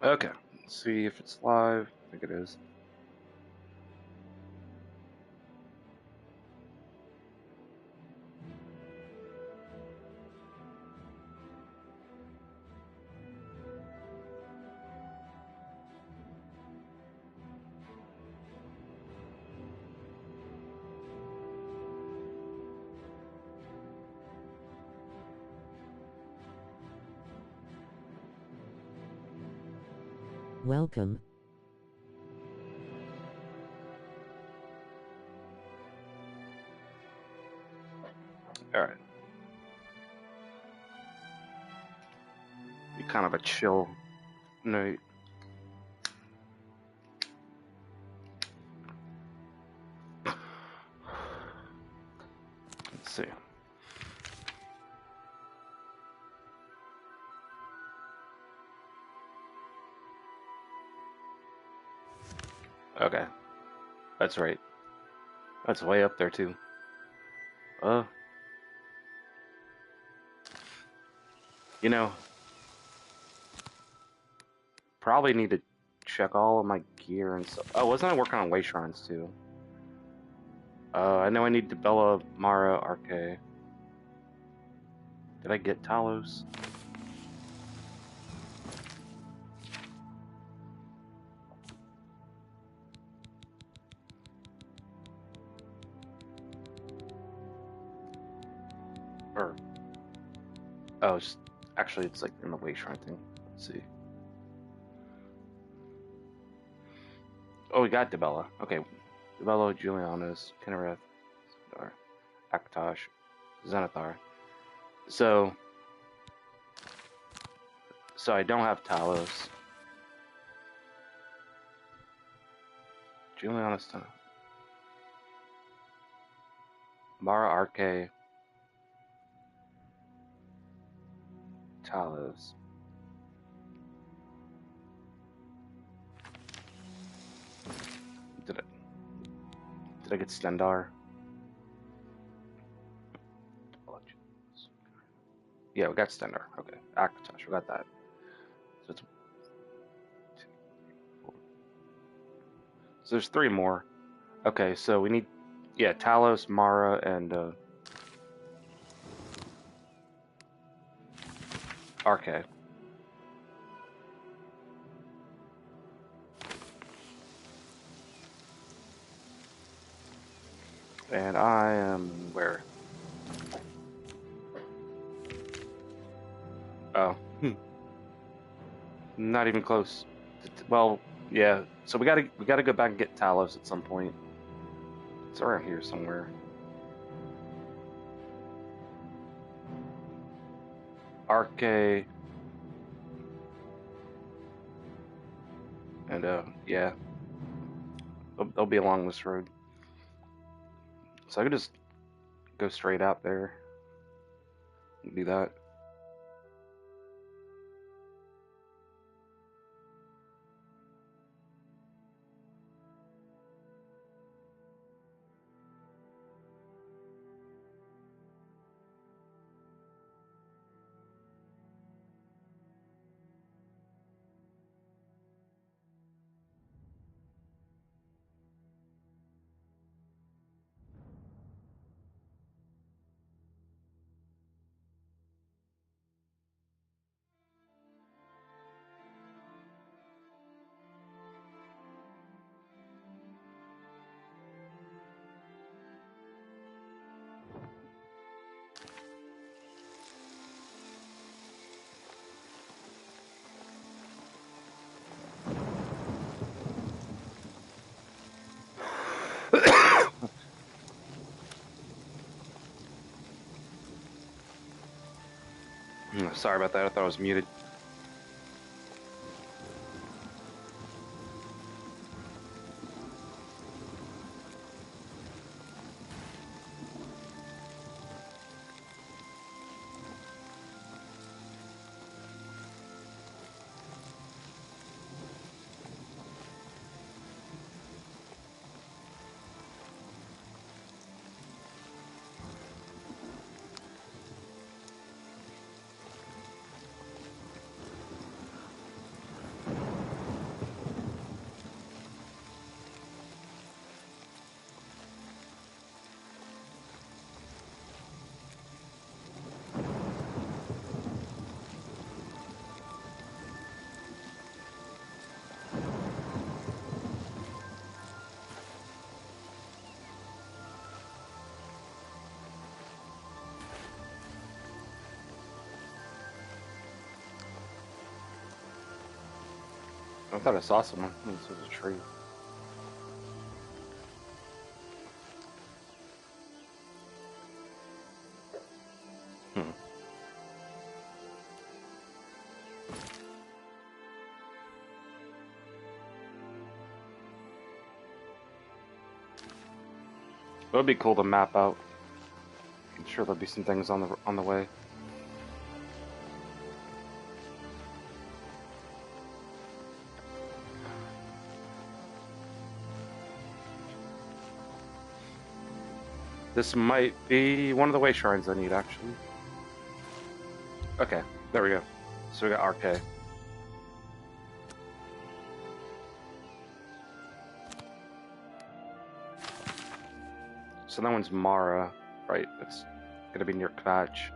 Okay, let's see if it's live. I think it is. Welcome. Alright. Be kind of a chill night. Let's see. Okay. That's right. That's way up there too. You know, probably need to check all of my gear and stuff. Oh, wasn't I working on way shrines too? I know I need Debella, Mara, Arche. Did I get Talos? Or oh, actually it's like in the way shrine thing. Let's see. Oh, we got Debella. Okay, Debella, Julianus, Kinnereth, Akatosh, Zenithar. So I don't have Talos. Julianus, Mara, Arche, Talos. Did I get Stendar? Yeah, we got Stendar. Okay, Akatosh, we got that. So it's 2, 3, 4. So there's 3 more. Okay, so we need, yeah, Talos, Mara, and Arche. And I am where? Oh, not even close. Well, yeah. So we gotta go back and get Talos at some point. It's around here somewhere. Arche. And yeah, they'll be along this road. So I could just go straight out there and do that. Sorry about that. I thought I was muted. I thought I saw someone. This was a tree. Hmm. It would be cool to map out. I'm sure there'll be some things on the way. This might be one of the way shrines I need, actually. Okay, there we go. So we got RK. So that one's Mara, right? It's gonna be near Kvatch.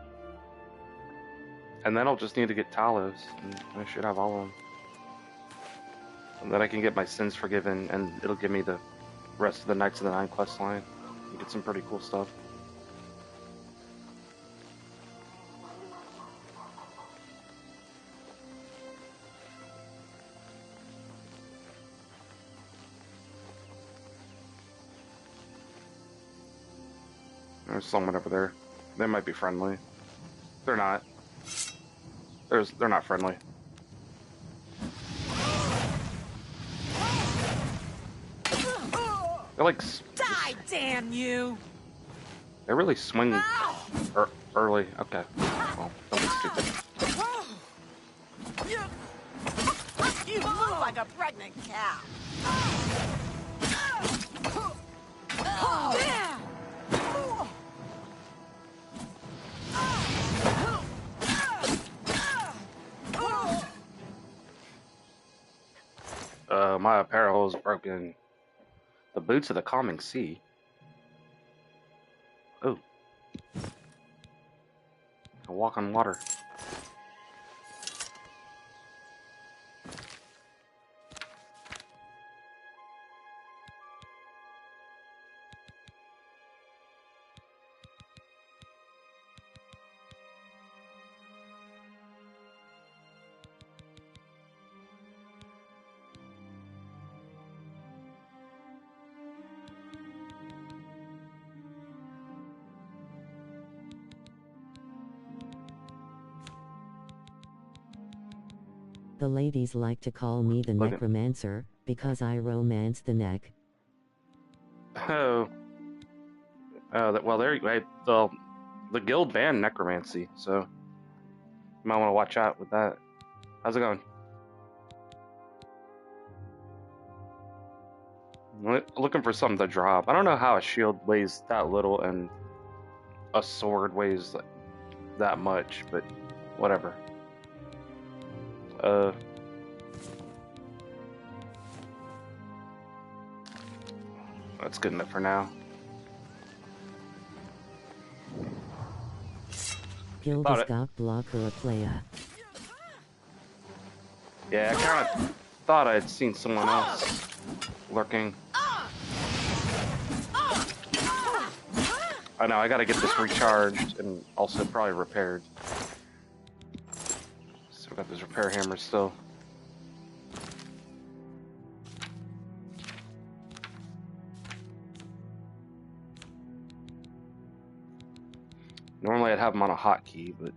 And then I'll just need to get Talos, and I should have all of them. And then I can get my sins forgiven, and it'll give me the rest of the Knights of the Nine quest line. And get some pretty cool stuff. There's someone over there. They might be friendly. They're not. They're not friendly. They're like... Die, damn you! They really swing early. Okay. Well, don't be stupid. You move like a pregnant cow. My apparel is broken. The boots of the calming sea. Oh. I walk on water. The ladies like to call me the necromancer, because I romance the neck. Oh. Well, there you go. The guild banned necromancy, so you might want to watch out with that. How's it going? Looking for something to drop. I don't know how a shield weighs that little and a sword weighs that much, but whatever. That's good enough for now. Guild has got blocker a player. Yeah, I kind of thought I had seen someone else lurking. I know, I gotta get this recharged and also probably repaired. So we got this repair hammer still. Normally I'd have them on a hotkey, but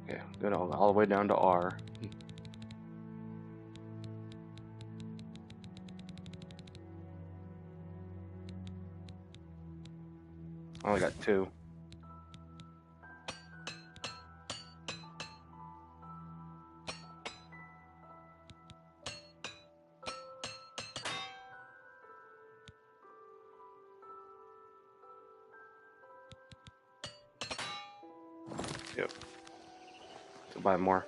okay, good all the way down to R. I only got 2. Yep. To buy more.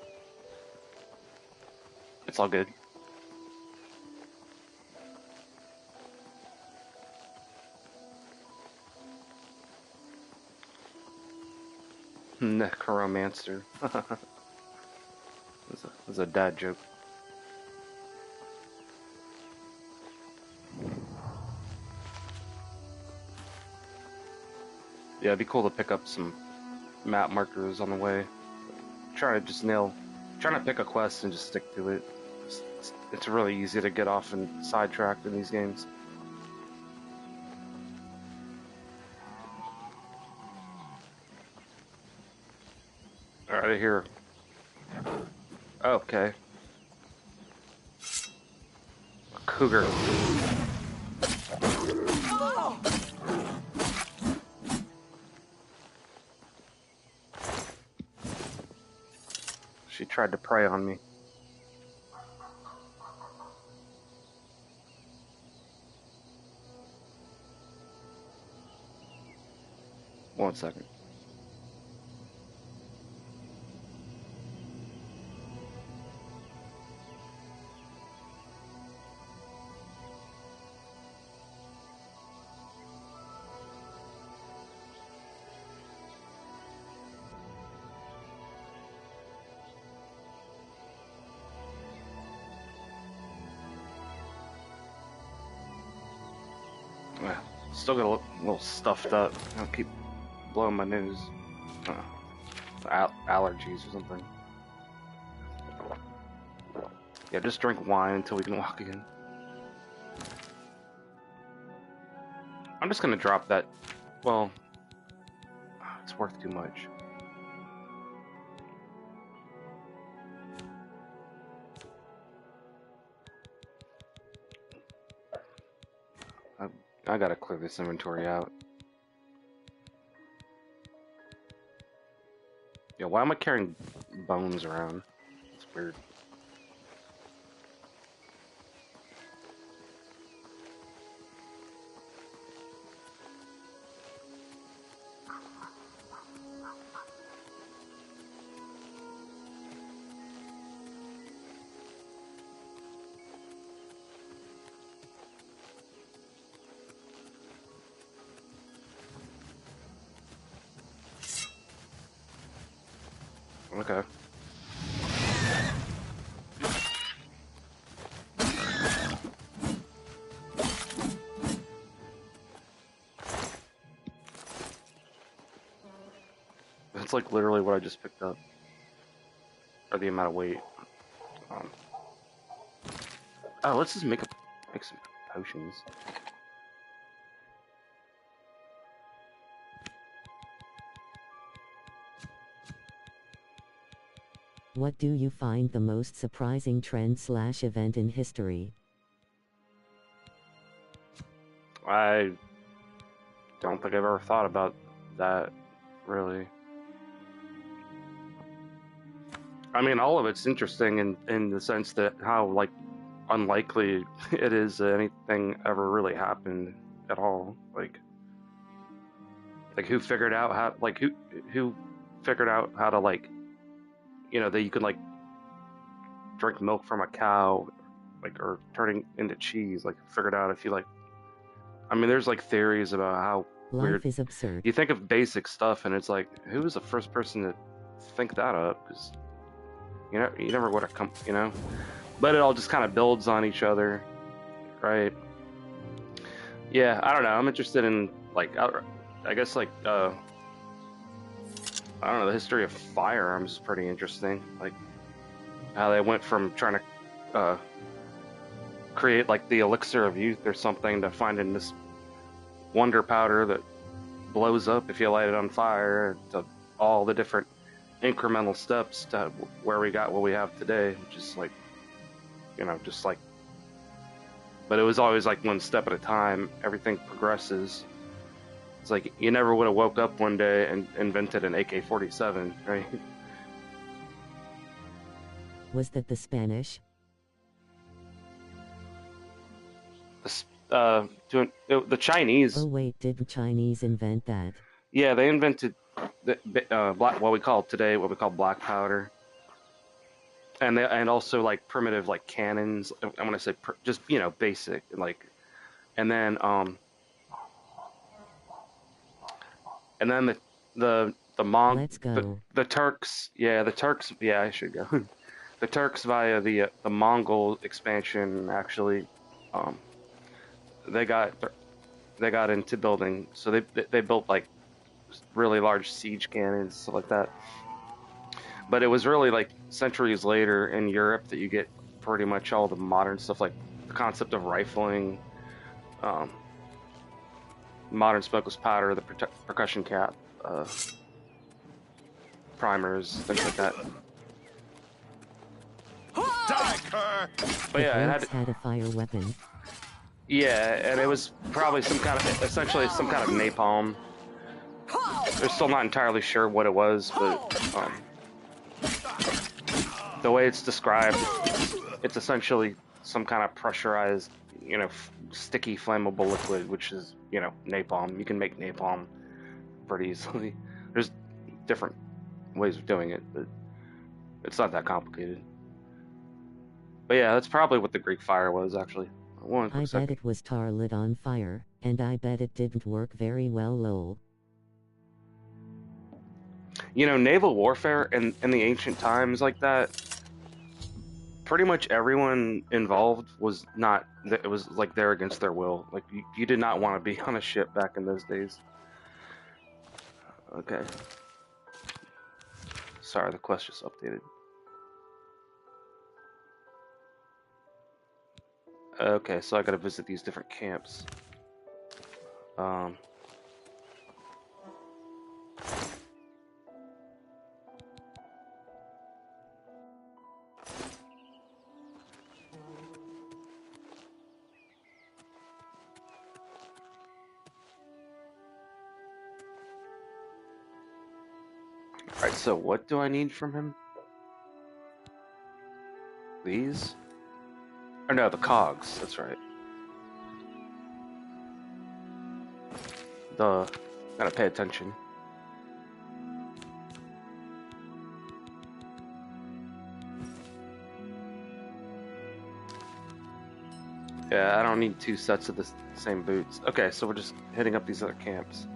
It's all good. Necromancer. That's a dad joke. Yeah, it'd be cool to pick up some map markers on the way. Trying to pick a quest and just stick to it. It's really easy to get off and sidetracked in these games. All right, here. Okay. A cougar. Oh! She tried to prey on me. One second. Yeah, still got a little stuffed up. I'll keep blowing my nose. Allergies or something. Yeah, just drink wine until we can walk again. I'm just gonna drop that. Well, it's worth too much. I gotta clear this inventory out. Yeah, why am I carrying bones around? It's weird. Okay. That's like literally what I just picked up. Or the amount of weight. Um, oh, let's just make some potions. What do you find the most surprising trend/event in history? I don't think I've ever thought about that, really. I mean, all of it's interesting in the sense that how, like, unlikely it is that anything ever really happened at all. Like who figured out how, like, who figured out how to, like, you know, that you could, like, drink milk from a cow, like, or turning into cheese, like, figured out if you, like, I mean, there's, like, theories about how weird. Life is absurd. You think of basic stuff, and it's like, who was the first person to think that up? Because, you know, you never would have come, you know? But it all just kind of builds on each other, right? Yeah, I don't know. I'm interested in, like, I guess, like, I don't know, the history of firearms is pretty interesting. Like, how they went from trying to create, like, the elixir of youth or something to finding this wonder powder that blows up if you light it on fire, to all the different incremental steps to where we got what we have today, which is, like, you know, just like, but it was always like one step at a time. Everything progresses. It's like you never would have woke up one day and invented an AK-47, right? Was that the Spanish? The Chinese. Oh wait, did the Chinese invent that? Yeah, they invented the black, what we call today, what we call black powder, and also, like, primitive, like, cannons. I'm gonna say just, you know, basic, like, and then the Mong Let's go. the Turks. Yeah, the Turks. Yeah, I should go. The Turks, via the Mongol expansion, actually, um, they got into building. So they built, like, really large siege cannons, stuff like that. But it was really, like, centuries later in Europe that you get pretty much all the modern stuff, like the concept of rifling, um, modern smokeless powder, the percussion cap, primers, things like that. Die, Kerr! But yeah, it had a fire weapon. Yeah, and it was probably some kind of, essentially some kind of napalm. They're still not entirely sure what it was, but the way it's described, it's essentially some kind of pressurized, you know, sticky, flammable liquid, which is, you know, napalm. You can make napalm pretty easily. There's different ways of doing it, but it's not that complicated. But yeah, that's probably what the Greek fire was, actually. I bet it was tar lit on fire, and I bet it didn't work very well, lol. You know, naval warfare in the ancient times like that, pretty much everyone involved was not, it was like there against their will. Like, you did not want to be on a ship back in those days. Okay. Sorry, the quest just updated. Okay, so I gotta visit these different camps. Alright, so what do I need from him? These? Or no, the cogs, that's right. Gotta pay attention. Yeah, I don't need 2 sets of the same boots. Okay, so we're just hitting up these other camps.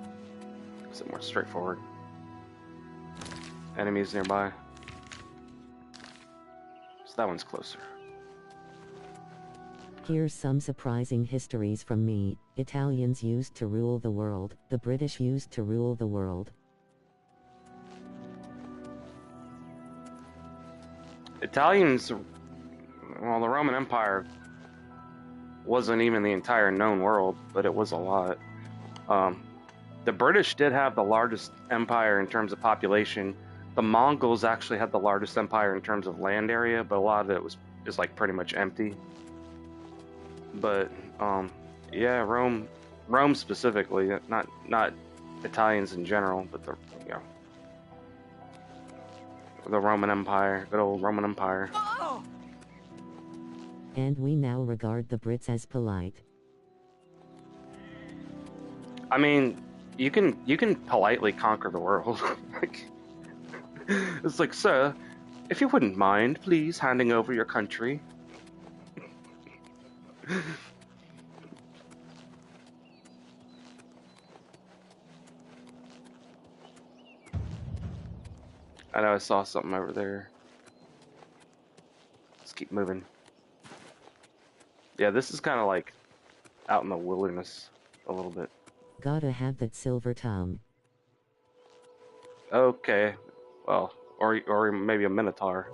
Is it more straightforward? Enemies nearby. So that one's closer. Here's some surprising histories from me. Italians used to rule the world. The British used to rule the world. Italians, well, the Roman Empire wasn't even the entire known world, but it was a lot. The British did have the largest empire in terms of population. The Mongols actually had the largest empire in terms of land area, but a lot of it is like pretty much empty. But yeah, Rome specifically, not Italians in general, but the Roman Empire, good old Roman Empire. And we now regard the Brits as polite. I mean, you can politely conquer the world. Like, it's like, sir, if you wouldn't mind, please handing over your country. I know I saw something over there. Let's keep moving. Yeah, this is kind of like out in the wilderness a little bit. Gotta have that silver tongue. Okay, well, or maybe a minotaur.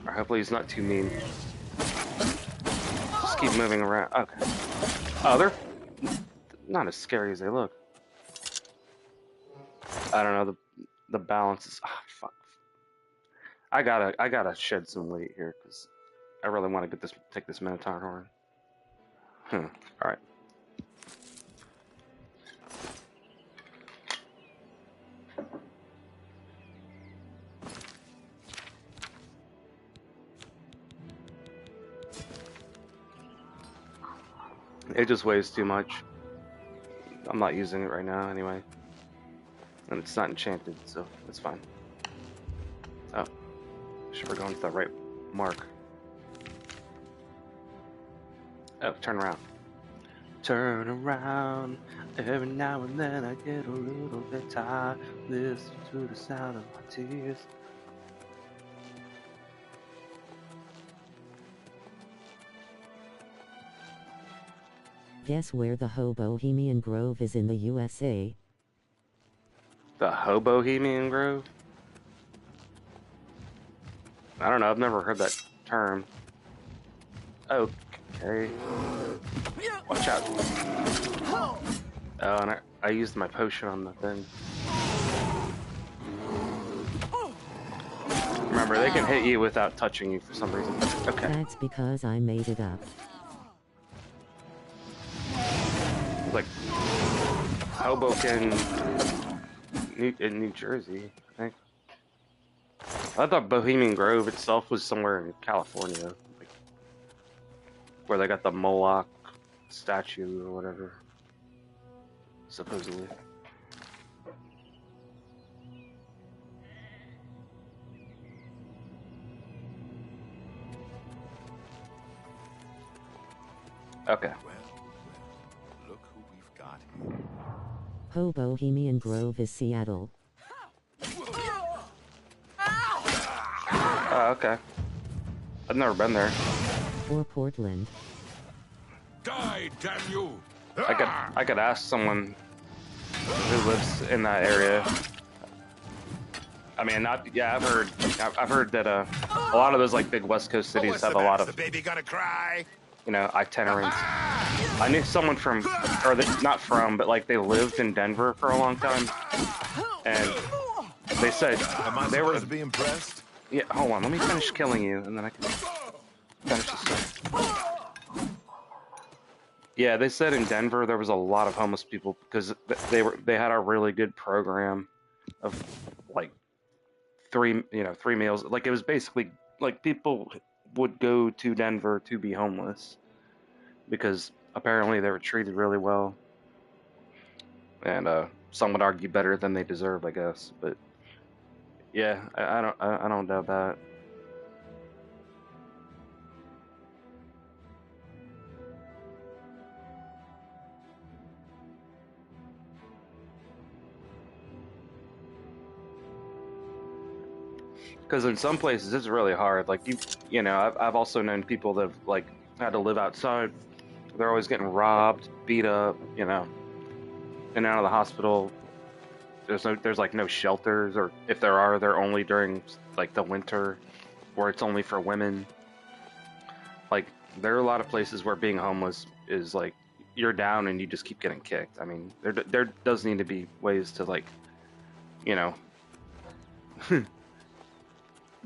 Or hopefully he's not too mean. Just keep moving around. Okay. Oh, they're not as scary as they look. I don't know, the balance is, fuck. I gotta shed some weight here because I really want to take this minotaur horn. All right. It just weighs too much. I'm not using it right now anyway. And it's not enchanted, so it's fine. Oh. Sure we're going to the right mark. Oh, turn around. Turn around. Every now and then I get a little bit tired. Listen to the sound of my tears. Guess where the Hobohemian Grove is in the USA? The Hobohemian Grove? I don't know, I've never heard that term. Okay. Watch out. Oh, and I used my potion on the thing. Remember, they can hit you without touching you for some reason. Okay. That's because I made it up. Like Hoboken, in New Jersey, I think. I thought Bohemian Grove itself was somewhere in California, like where they got the Moloch statue or whatever, supposedly. Okay. Well, look who we've got. Hobohemian Grove is Seattle. Oh, okay. I've never been there. Or Portland. Die, damn you! I could ask someone who lives in that area. I mean, I've heard that a lot of those like big West Coast cities have a lot of, the baby gonna cry. you know, itinerants. I knew someone from, or not from, but like they lived in Denver for a long time, and they said they were to be impressed. Yeah, hold on, let me finish killing you, and then I can finish this stuff. Yeah, they said in Denver there was a lot of homeless people because they had a really good program of like three meals. Like it was basically like people would go to Denver to be homeless because apparently they were treated really well, and some would argue better than they deserve, I guess. But yeah, I don't doubt that. Because in some places it's really hard. Like you know, I've also known people that have like had to live outside. They're always getting robbed, beat up, you know, in and out of the hospital. There's like no shelters, or if there are, they're only during like the winter, where it's only for women. Like there are a lot of places where being homeless is like you're down and you just keep getting kicked. I mean, there does need to be ways to like, you know,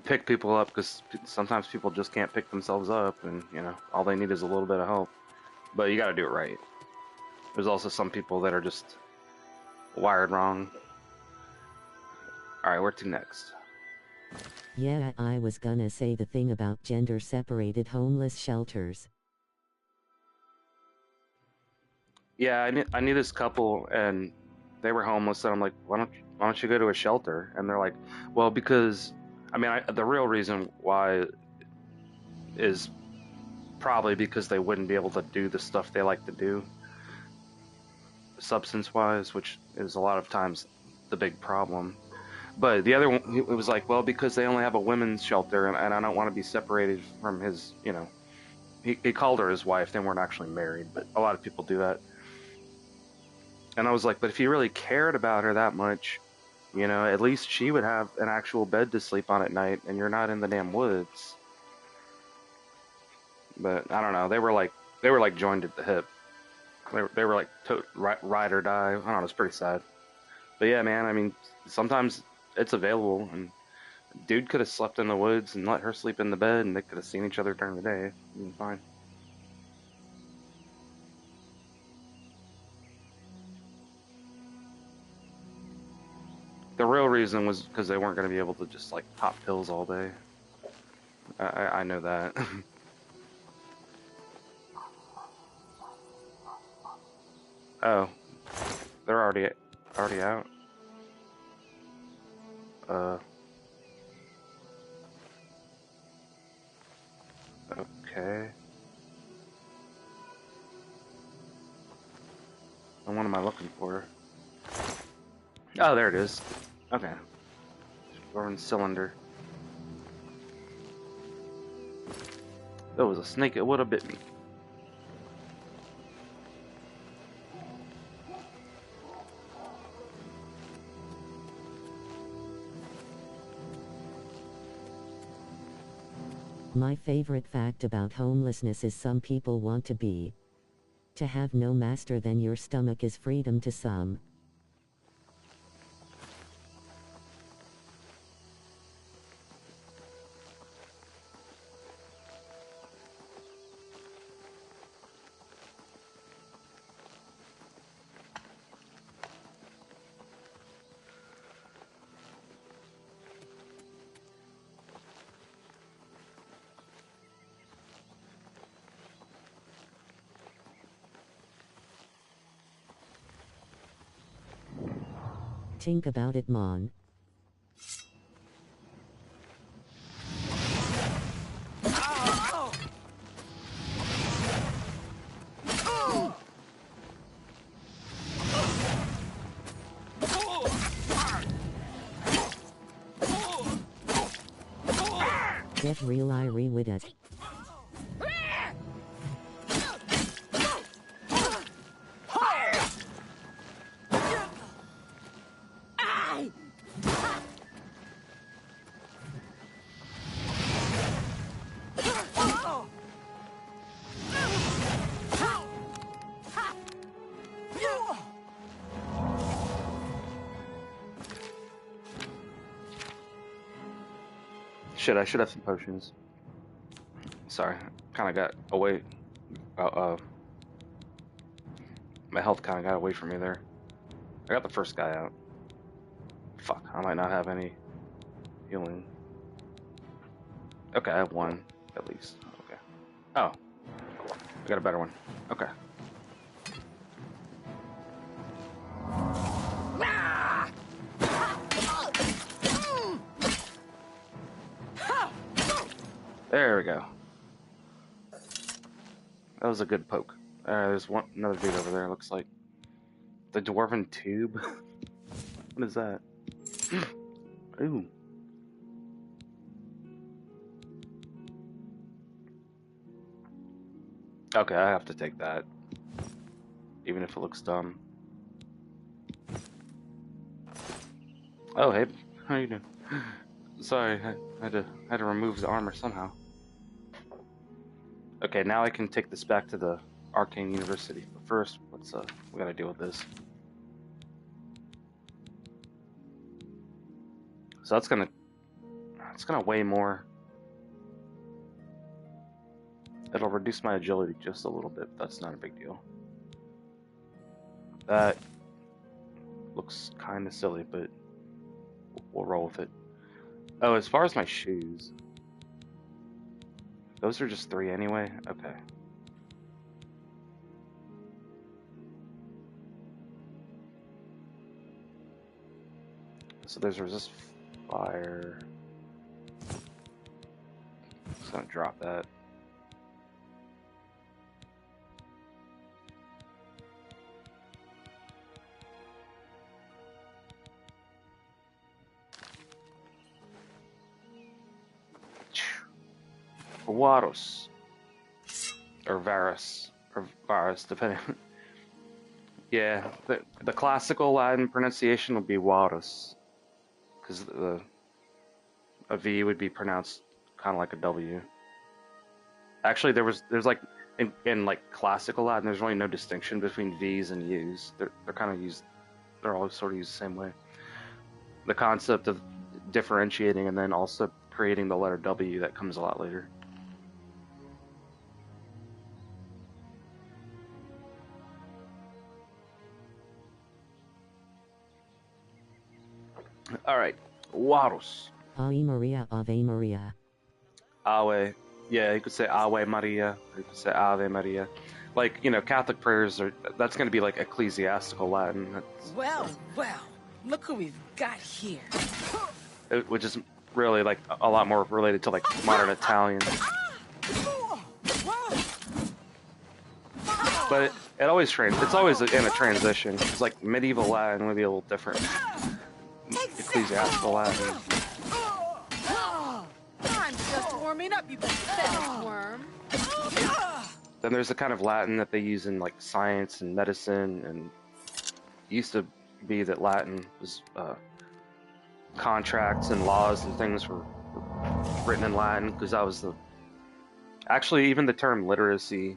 pick people up, because sometimes people just can't pick themselves up, and you know all they need is a little bit of help. But you got to do it right. There's also some people that are just wired wrong. All right, where to next? Yeah, I was gonna say the thing about gender-separated homeless shelters. Yeah, I knew this couple, and they were homeless, and I'm like, why don't you go to a shelter? And they're like, well, because I mean, the real reason why is probably because they wouldn't be able to do the stuff they like to do, substance-wise, which is a lot of times the big problem. But the other one, it was like, well, because they only have a women's shelter, and I don't want to be separated from his, you know, he called her his wife. They weren't actually married, but a lot of people do that. And I was like, but if you really cared about her that much, you know, at least she would have an actual bed to sleep on at night, and you're not in the damn woods. But I don't know. They were like joined at the hip. They were like ride or die. I don't know. It's pretty sad. But yeah, man. I mean, sometimes it's available, and dude could have slept in the woods and let her sleep in the bed, and they could have seen each other during the day. Fine. The real reason was because they weren't going to be able to just like pop pills all day. I know that. Oh, they're already out. Okay. And what am I looking for? Oh, there it is. Okay. Foreign cylinder. If it was a snake, it would have bit me. My favorite fact about homelessness is some people want to have no master, then your stomach is freedom to some. Think about it, mon. Get real irie with it. Shit, I should have some potions. Sorry, kind of got away. My health kind of got away from me there. I got the first guy out. Fuck, I might not have any healing. Okay, I have one, at least. Okay. Oh. I got a better one. Okay. There we go. That was a good poke. There's another dude over there, looks like. The Dwarven Tube? What is that? Ooh. Okay, I have to take that. Even if it looks dumb. Oh, hey. How you doing? Sorry, I had to remove the armor somehow. Okay, now I can take this back to the Arcane University. But first, we gotta deal with this. So it's gonna weigh more. It'll reduce my agility just a little bit. That's not a big deal. That looks kind of silly, but we'll roll with it. Oh, as far as my shoes, those are just 3 anyway? Okay. So there's resist fire. Just gonna drop that. Varus. Or Varus. Or Varus, depending. Yeah, the classical Latin pronunciation would be Varus. Because a V would be pronounced kind of like a W. Actually, there's like in like classical Latin, there's really no distinction between V's and U's. They're kind of used. They're all sort of used the same way. The concept of differentiating and then also creating the letter W, that comes a lot later. All right, Varus. Ave Maria, Ave Maria. Ave. Yeah, you could say Ave Maria. Or you could say Ave Maria. Like, you know, Catholic prayers that's going to be like ecclesiastical Latin. Well, look who we've got here. Which is really like a lot more related to like modern Italian. But it always it's always in a transition. It's like medieval Latin would be a little different. Ecclesiastical Latin. I'm just warming up, you pathetic worm. Then there's the kind of Latin that they use in like science and medicine, and it used to be that Latin was contracts and laws and things were written in Latin because that was the Actually, even the term literacy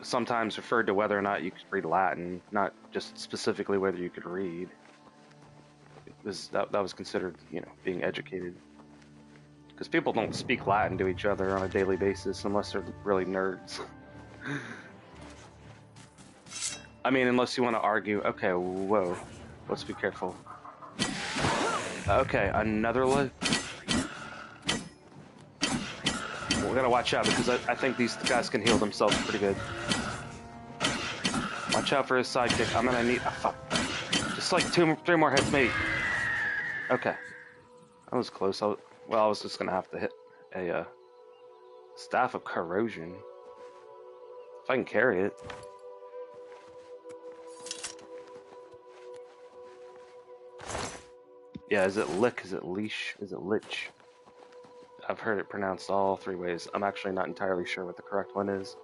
sometimes referred to whether or not you could read Latin, not just specifically whether you could read. That was considered, you know, being educated. Because people don't speak Latin to each other on a daily basis unless they're really nerds. I mean, unless you want to argue. Okay, whoa. Let's be careful. Okay, another lich. We gotta watch out because I think these guys can heal themselves pretty good. Watch out for his sidekick. I'm gonna need. Oh, fuck. Just like 3 more hits, maybe. Okay. That was close. I was just gonna have to hit a staff of corrosion. If I can carry it. Yeah, is it lick? Is it leash? Is it lich? I've heard it pronounced all 3 ways. I'm actually not entirely sure what the correct one is.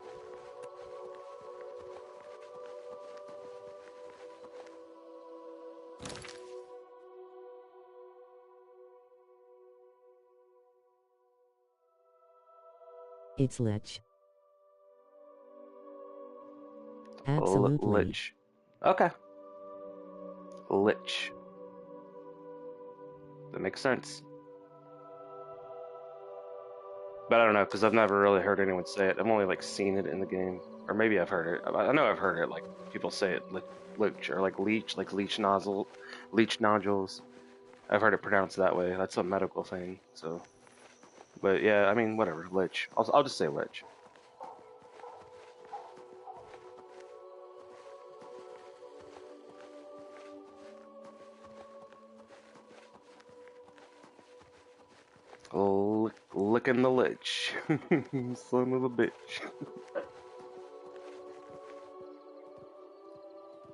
It's lich. Absolutely. Lich. Okay. Lich. That makes sense. But I don't know, because I've never really heard anyone say it. I've only, like, seen it in the game. Or maybe I've heard it. I know I've heard it, like, people say it, lich, or like leech nodules. I've heard it pronounced that way. That's a medical thing, so. But yeah, I mean, whatever, lich. I'll just say lich. Licking the lich. Son of a bitch.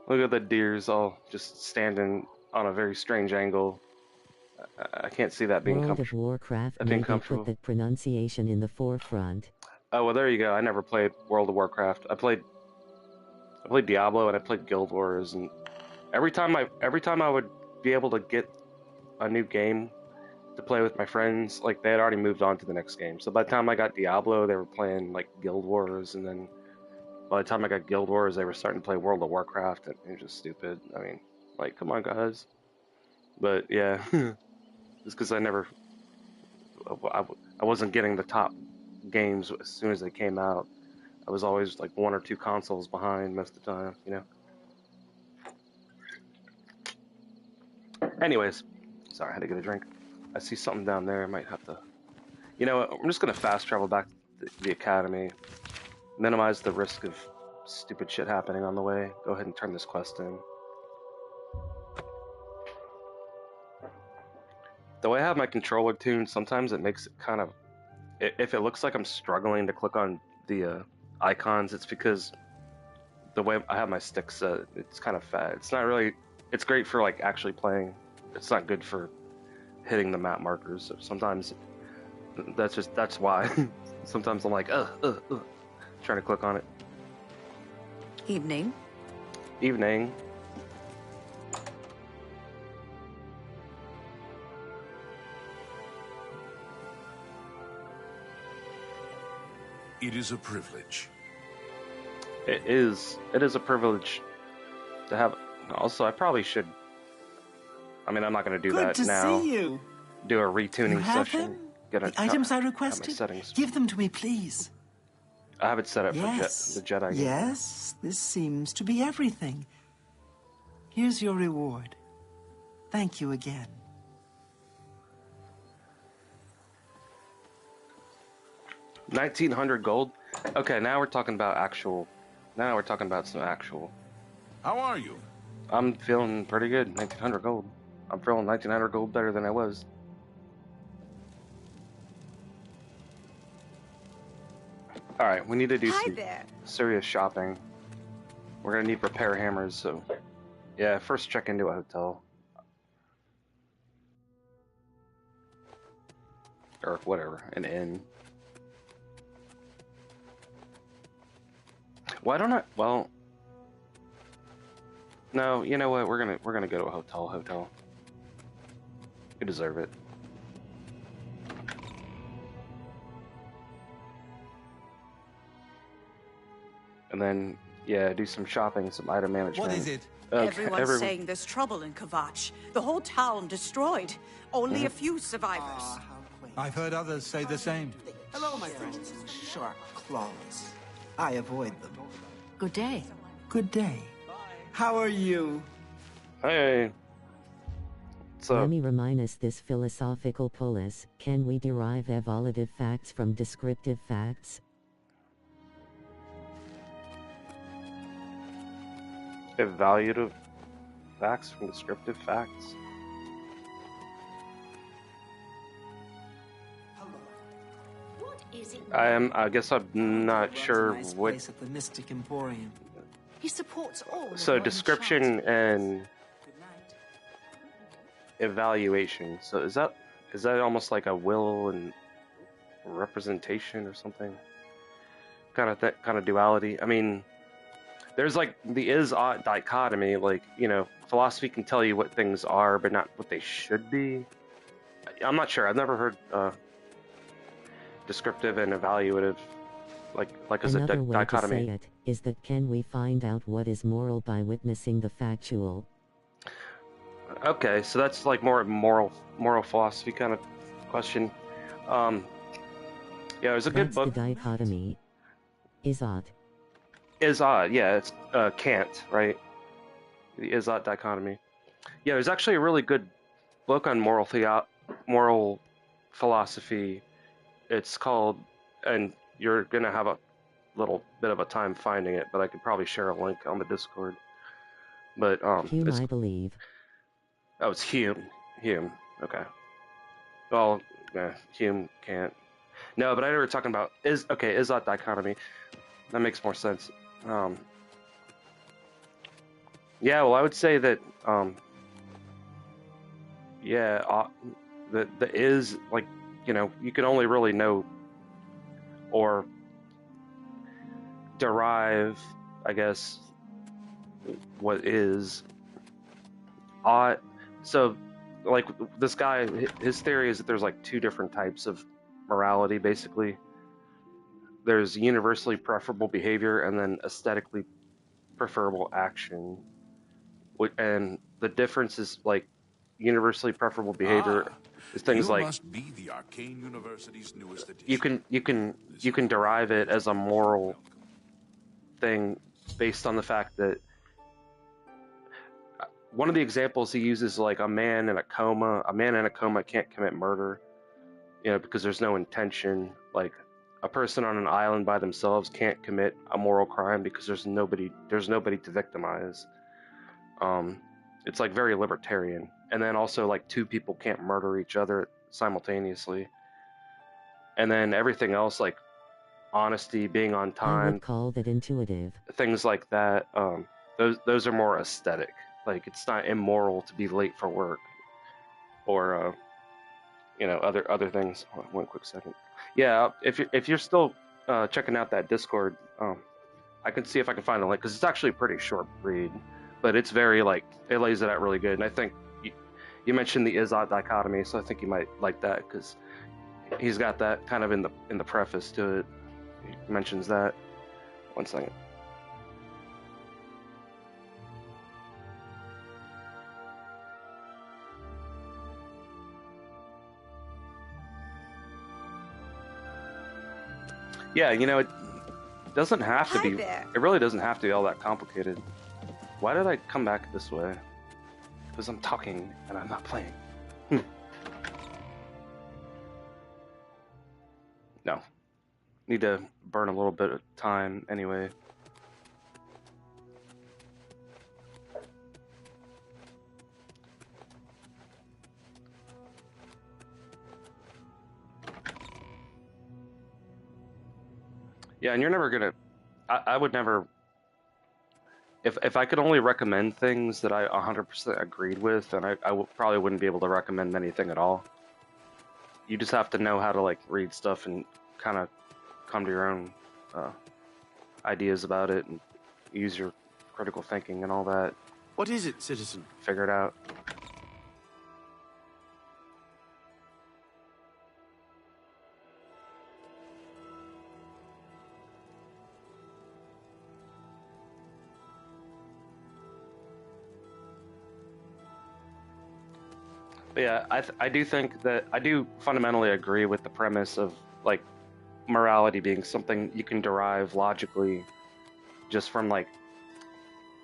Look at the deers all just standing on a very strange angle. I can't see that being World of comfortable. Warcraft That being maybe comfortable. put the pronunciation in the forefront. Oh well, there you go. I never played World of Warcraft. I played Diablo and I played Guild Wars, and every time I would be able to get a new game to play with my friends, like they had already moved on to the next game. So by the time I got Diablo, they were playing like Guild Wars, and then by the time I got Guild Wars, they were starting to play World of Warcraft, and it was just stupid. I mean, like, come on, guys. But yeah, just because I wasn't getting the top games as soon as they came out. I was always like 1 or 2 consoles behind most of the time, you know. Anyways, sorry, I had to get a drink. I see something down there. I might have to. You know what? I'm just gonna fast travel back to the academy. Minimize the risk of stupid shit happening on the way. Go ahead and turn this quest in. The way I have my controller tuned, sometimes it makes it kind of. If it looks like I'm struggling to click on the icons, it's because the way I have my stick set, it's kind of fat. It's not really. It's great for like actually playing. It's not good for hitting the map markers. So sometimes that's why. Sometimes I'm like, trying to click on it. Evening. Evening. It is a privilege. It is a privilege to have. Also, I probably should. I mean, I'm not going to do that now. Good to see you. Do a retuning You have session. them? Get a, The items I have my requested? settings. Give them to me, please. I have it set up Yes. for the Jedi game. Yes, this seems to be everything. Here's your reward. Thank you again. $1,900 gold. Okay, now we're talking about actual. Now we're talking about some actual. How are you? I'm feeling pretty good. 1,900 gold. I'm feeling 1,900 gold better than I was. All right, we need to do Hi some there. serious shopping. We're gonna need repair hammers, so yeah. First, check into a hotel or whatever, an inn. Why don't I? Well, no. You know what? We're gonna go to a hotel. Hotel. You deserve it. and then yeah, do some shopping, some item management. What is it? Everyone's saying there's trouble in Kvatch. The whole town destroyed. Only a few survivors. I've heard others say the same. Hello, my friends. Sharp claws. I avoid them. Good day. Good day. How are you? Hey. So Let me remind us this philosophical polis. Can we derive evolutive facts from descriptive facts? evaluative facts from descriptive facts. I guess I'm not sure Nice what. place at the Mystic Emporium. He supports all. So description and evaluation. So is that almost like a will and representation or something? Kind of duality. I mean, there's like the is-ought dichotomy. Like, you know, philosophy can tell you what things are, but not what they should be. I'm not sure. I've never heard descriptive and evaluative like as Another a way dichotomy. to say it is that can we find out what is moral by witnessing the factual? Okay, so that's like more moral philosophy kind of question. Yeah, there's a good That's book. the dichotomy. Is-ought. Is-ought, yeah, it's Kant, right? The is-ought dichotomy. Yeah, there's actually a really good book on moral philosophy. It's called, and you're gonna have a little bit of a time finding it, but I could probably share a link on the Discord. But Hume, I believe. oh, it's Hume. Okay. Well, Hume can't. No, but I know we're talking about is-ought dichotomy. That makes more sense. Yeah, well, I would say that the is, like, you know, you can only really know or derive, I guess, what is ought. So, like, this guy, his theory is that there's like two different types of morality, basically. There's universally preferable behavior and then aesthetically preferable action. And the difference is, like, universally preferable behavior is things you like must be the Arcane University's newest edition. you can derive it as a moral thing based on the fact that one of the examples he uses, like a man in a coma can't commit murder, you know, because there's no intention. Like, a person on an island by themselves can't commit a moral crime because there's nobody to victimize. It's like very libertarian. And then also, like, two people can't murder each other simultaneously. And then everything else, like honesty, being on I time, would call that intuitive. things like that, those are more aesthetic. Like, it's not immoral to be late for work, or you know, other things. Hold on, one quick second. Yeah, if you're still checking out that Discord, I can see if I can find a link, because it's actually a pretty short read, but it's very, like, it lays it out really good. And I think you mentioned the is-ought dichotomy, so I think you might like that, because he's got that kind of in the preface to it. He mentions that. One second. Yeah, you know, it doesn't have to Hi be. there. It really doesn't have to be all that complicated. Why did I come back this way? Because I'm talking and I'm not playing. No. Need to burn a little bit of time anyway. Yeah, and you're never gonna. I would never. If I could only recommend things that I 100% agreed with, then I probably wouldn't be able to recommend anything at all. You just have to know how to, like, read stuff and kind of come to your own ideas about it and use your critical thinking and all that. What is it, citizen? Figure it out. But yeah, I do think that I do fundamentally agree with the premise of like morality being something you can derive logically just from like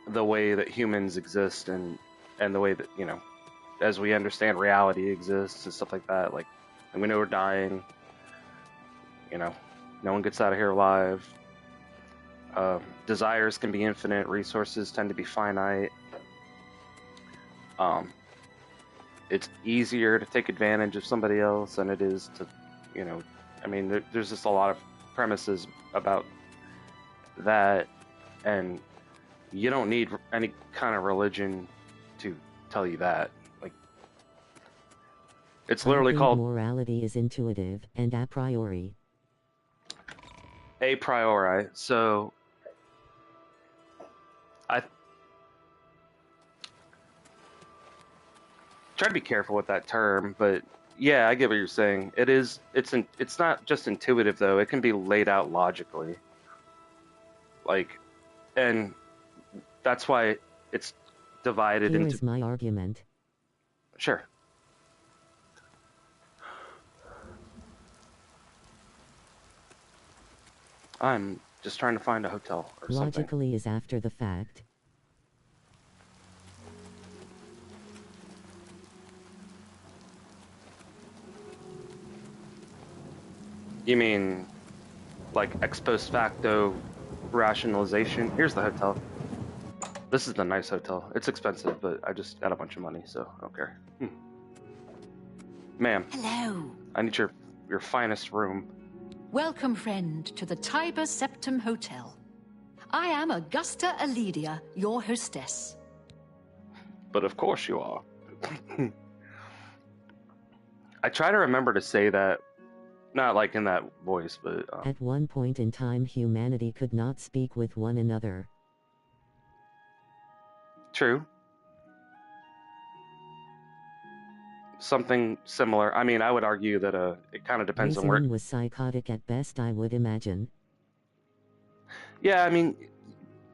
the way that humans exist and the way that, you know, as we understand reality exists and stuff like that. Like, and we know we're dying. You know, no one gets out of here alive. Desires can be infinite. Resources tend to be finite. It's easier to take advantage of somebody else than it is to, you know, I mean, there's just a lot of premises about that, and you don't need any kind of religion to tell you that. Like, it's literally called morality is intuitive and a priori. A priori. So I try to be careful with that term, but yeah, I get what you're saying. It's not just intuitive though. It can be laid out logically. Like, and that's why it's divided into. Here's my argument. Sure. I'm just trying to find a hotel or something. Logically is after the fact. You mean like ex post facto rationalization? Here's the hotel. This is the nice hotel. It's expensive, but I just got a bunch of money, so I don't care. Ma'am. Hello. I need your finest room. Welcome, friend, to the Tiber Septum Hotel. I am Augusta Aledia, your hostess. But of course you are. I try to remember to say that, not like in that voice, but... At one point in time, humanity could not speak with one another. True. Something similar. I mean, I would argue that it kind of depends on where... Reasoning was psychotic at best, I would imagine. Yeah, I mean,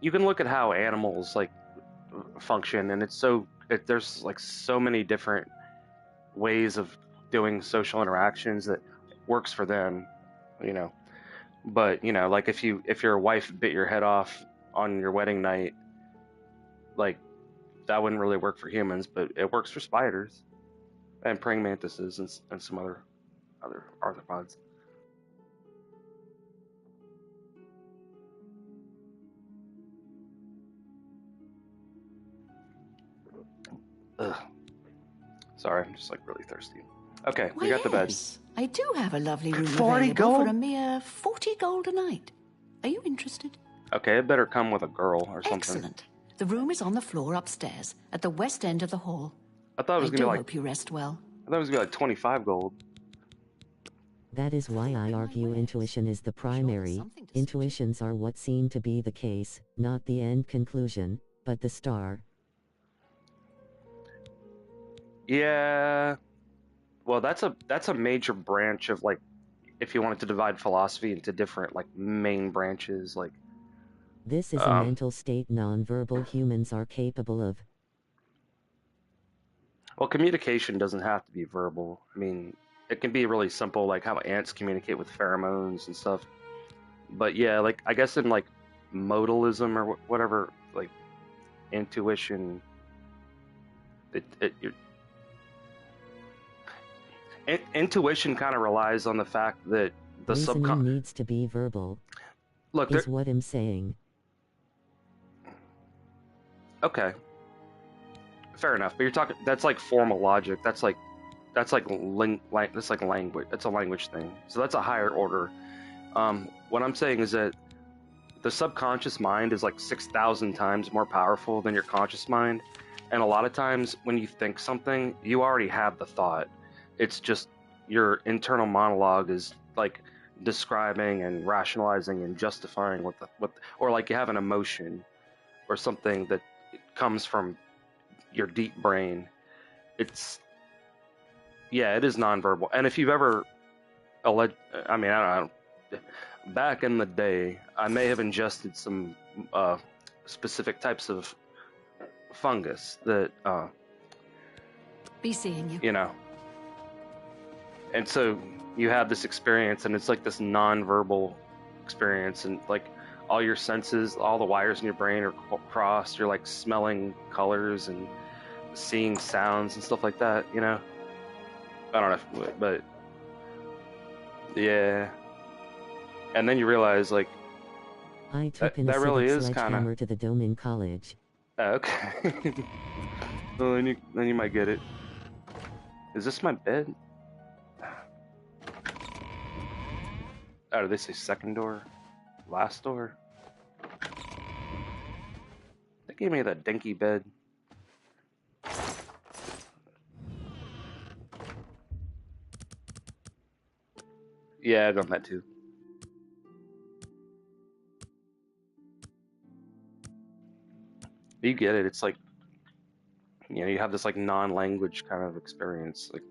you can look at how animals, like, function, and there's, like, so many different ways of doing social interactions that works for them, you know. But, you know, like, if your wife bit your head off on your wedding night, like, that wouldn't really work for humans, but it works for spiders and praying mantises and some other arthropods. Ugh. Sorry, I'm just like really thirsty. Okay, we got the bed. I do have a lovely room 40 available gold? for a mere 40 gold a night. Are you interested? Okay, it better come with a girl or something. Excellent. The room is on the floor upstairs, at the west end of the hall. I thought it was gonna be like. hope you rest well. I thought it was gonna be like 25 gold. That is why I argue intuition is the primary. Intuitions are what seem to be the case, not the end conclusion, but the star. Yeah. Well, that's a major branch of, like, if you wanted to divide philosophy into different, like, main branches, like. This is a mental state nonverbal humans are capable of. Well, communication doesn't have to be verbal. I mean, it can be really simple, like how ants communicate with pheromones and stuff. But yeah, like, I guess in, like, modalism or whatever, like, intuition, intuition kind of relies on the fact that the Reasoning needs to be verbal. Look, is what I'm saying. Okay, fair enough. But you're talking, that's like formal logic. That's like language. That's a language thing. So that's a higher order. What I'm saying is that the subconscious mind is like 6,000 times more powerful than your conscious mind. And a lot of times when you think something, you already have the thought. It's just your internal monologue is like describing and rationalizing and justifying what or like you have an emotion or something that comes from your deep brain. It is nonverbal. And if you've ever back in the day, I may have ingested some specific types of fungus that be seeing you. You know. And so you have this experience, and it's like this non-verbal experience, and like all your senses, all the wires in your brain are crossed. You're like smelling colors and seeing sounds and stuff like that, you know? I don't know, but yeah. And then you realize, like, I took an that really acidic is sledgehammer to the dome in college. okay. Well, then you might get it. Is this my bed? Oh, did they say second door? Last door? They gave me that dinky bed. Yeah, I've done that too. You get it. It's like, you know, you have this like non-language kind of experience, like,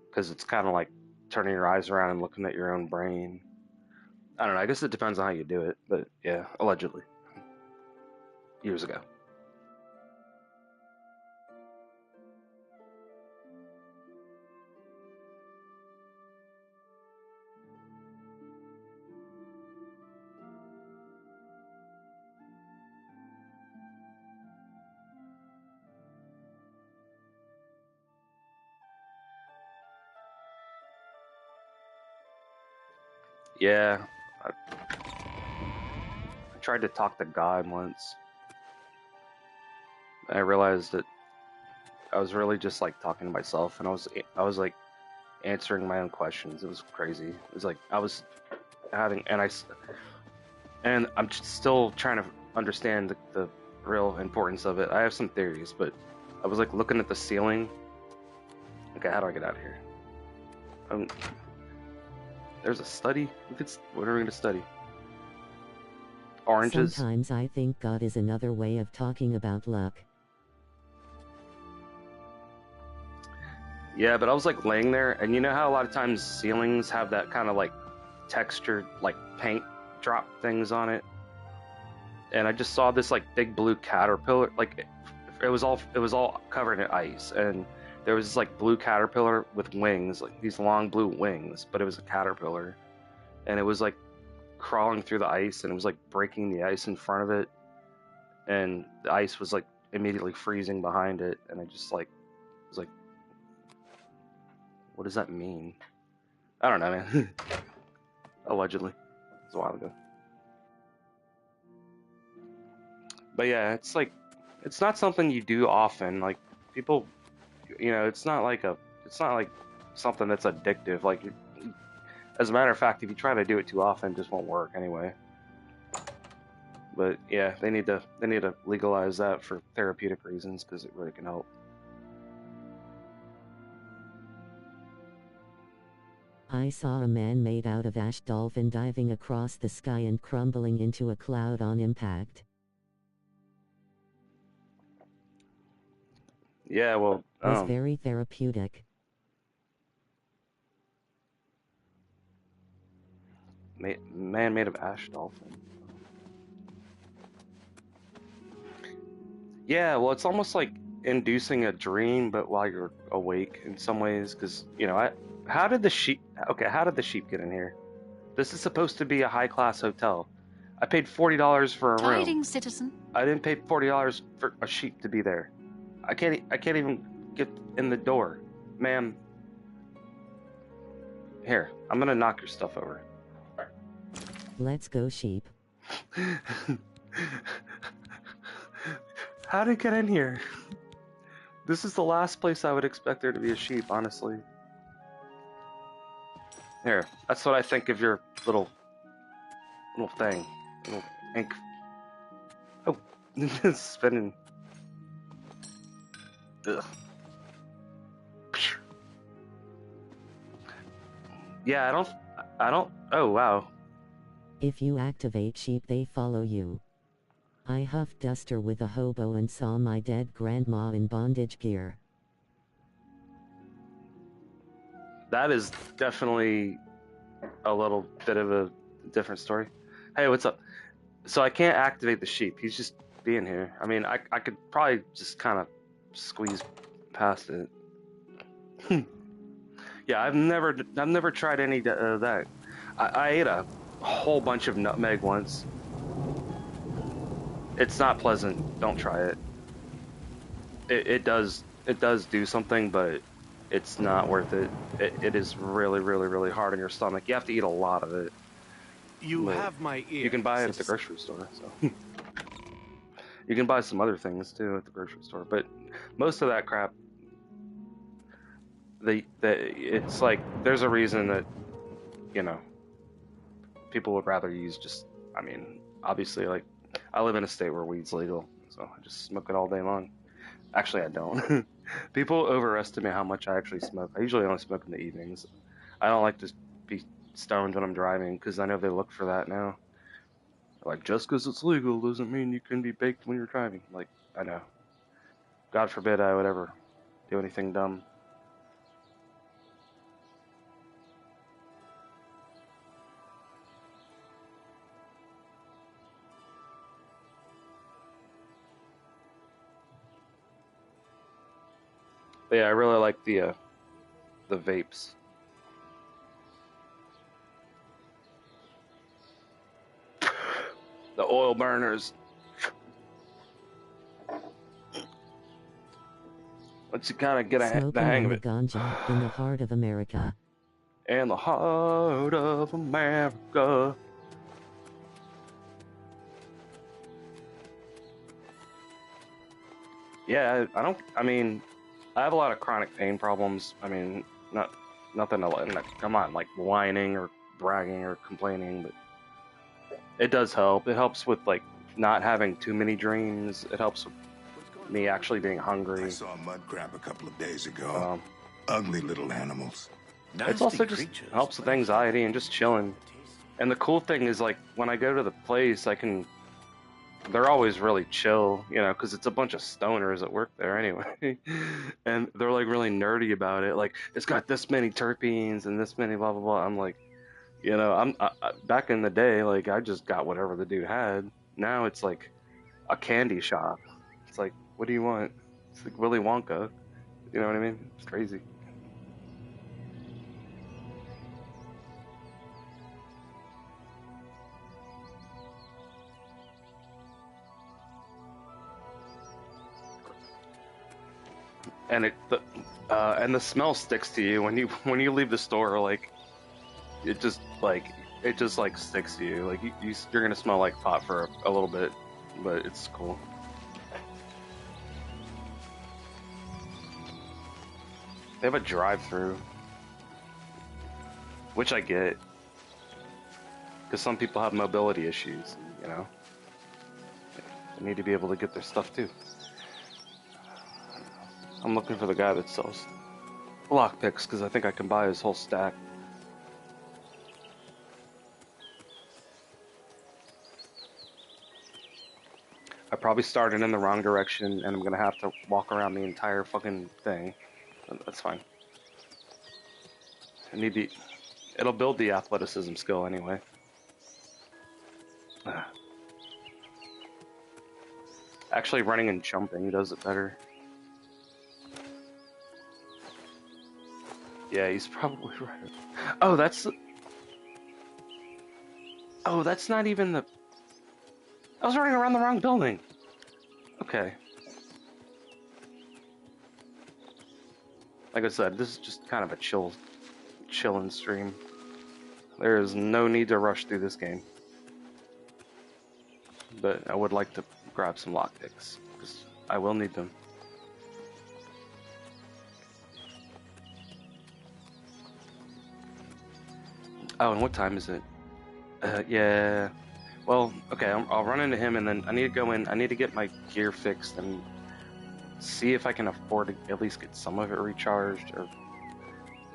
because it's kind of like turning your eyes around and looking at your own brain. I don't know. I guess it depends on how you do it, but yeah, allegedly, years ago. Yeah, I tried to talk to God once. I realized that I was really just like talking to myself, and I was like answering my own questions. It was crazy. It was like I was having, and I'm still trying to understand the real importance of it. I have some theories, but I was like looking at the ceiling. Okay, how do I get out of here? There's a study. What are we gonna study? Oranges. Sometimes I think God is another way of talking about luck. Yeah, but I was like laying there, and you know how a lot of times ceilings have that kind of like textured like paint drop things on it, and I just saw this like big blue caterpillar. Like it was all covered in ice, and there was this like blue caterpillar with wings, like these long blue wings, but it was a caterpillar, and it was like crawling through the ice, and it was like breaking the ice in front of it, and the ice was like immediately freezing behind it, and I just like was like, what does that mean? I don't know, man. Allegedly. It was a while ago. But yeah, it's like, it's not something you do often. Like, people, you know, it's not like something that's addictive. Like, as a matter of fact, if you try to do it too often, it just won't work anyway. But yeah, they need to legalize that for therapeutic reasons, because it really can help. I saw a man made out of ash dolphin diving across the sky and crumbling into a cloud on impact. Yeah, well, It was very therapeutic. Man made of ash dolphin. Yeah, well, it's almost like inducing a dream, but while you're awake in some ways, because, you know, how did the sheep get in here? This is supposed to be a high-class hotel. I paid $40 for a room. Tidings, citizen. I didn't pay $40 for a sheep to be there. I can't even get in the door. Ma'am. Here, I'm gonna knock your stuff over. Let's go, sheep. How did it get in here? This is the last place I would expect there to be a sheep, honestly. Here, that's what I think of your little thing. Little ink. Oh, it's spinning. Ugh. Yeah, I don't, oh wow. If you activate sheep, they follow you. I huffed duster with a hobo and saw my dead grandma in bondage gear. That is definitely a little bit of a different story. Hey, what's up? So I can't activate the sheep. He's just being here. I mean, I could probably just kind of squeeze past it. Yeah, I've never tried any of that. I ate a whole bunch of nutmeg once. It's not pleasant. Don't try it. It does do something, but it's not worth it. It is really, really, really hard on your stomach. You have to eat a lot of it. You have my ear. You can buy it at the grocery store. So you can buy some other things too at the grocery store, but most of that crap, it's like there's a reason that, you know, people would rather use just. I mean, obviously, like I live in a state where weed's legal, so I just smoke it all day long. Actually, I don't. People overestimate how much I actually smoke. I usually only smoke in the evenings. I don't like to be stoned when I'm driving because I know they look for that now. Like, just because it's legal doesn't mean you can be baked when you're driving. Like, I know. God forbid I would ever do anything dumb. But yeah, I really like the vapes. The oil burners. Once you kind of get the hang of it. Ganja in the heart of America. In the heart of America. Yeah, I mean, I have a lot of chronic pain problems. I mean, nothing to come on, like whining or bragging or complaining, but it does help. It helps with like not having too many dreams. It helps with me actually being hungry. I saw a mud crab a couple of days ago. Ugly little animals. It's also just helps with anxiety and just chilling. And the cool thing is, like, when I go to the place, they're always really chill, you know, because it's a bunch of stoners that work there anyway. And they're, like, really nerdy about it. Like, it's got this many terpenes and this many blah, blah, blah. I'm like, you know, back in the day, like, I just got whatever the dude had. Now it's, like, a candy shop. It's like, what do you want? It's like Willy Wonka. You know what I mean? It's crazy. And and the smell sticks to you when you leave the store. Like, it just sticks to you. Like you're gonna smell like pot for a little bit, but it's cool. They have a drive-through, which I get, because some people have mobility issues. You know, they need to be able to get their stuff too. I'm looking for the guy that sells lockpicks because I think I can buy his whole stack. I probably started in the wrong direction and I'm gonna have to walk around the entire fucking thing. That's fine. It'll build the athleticism skill anyway. Actually, running and jumping does it better. Yeah, he's probably right. Oh, that's not even the... I was running around the wrong building. Okay. Like I said, this is just kind of a chillin' stream. There is no need to rush through this game. But I would like to grab some lockpicks, because I will need them. Oh, and what time is it? Yeah. Well, okay, I'll run into him, and then I need to go in. I need to get my gear fixed and see if I can afford to at least get some of it recharged, or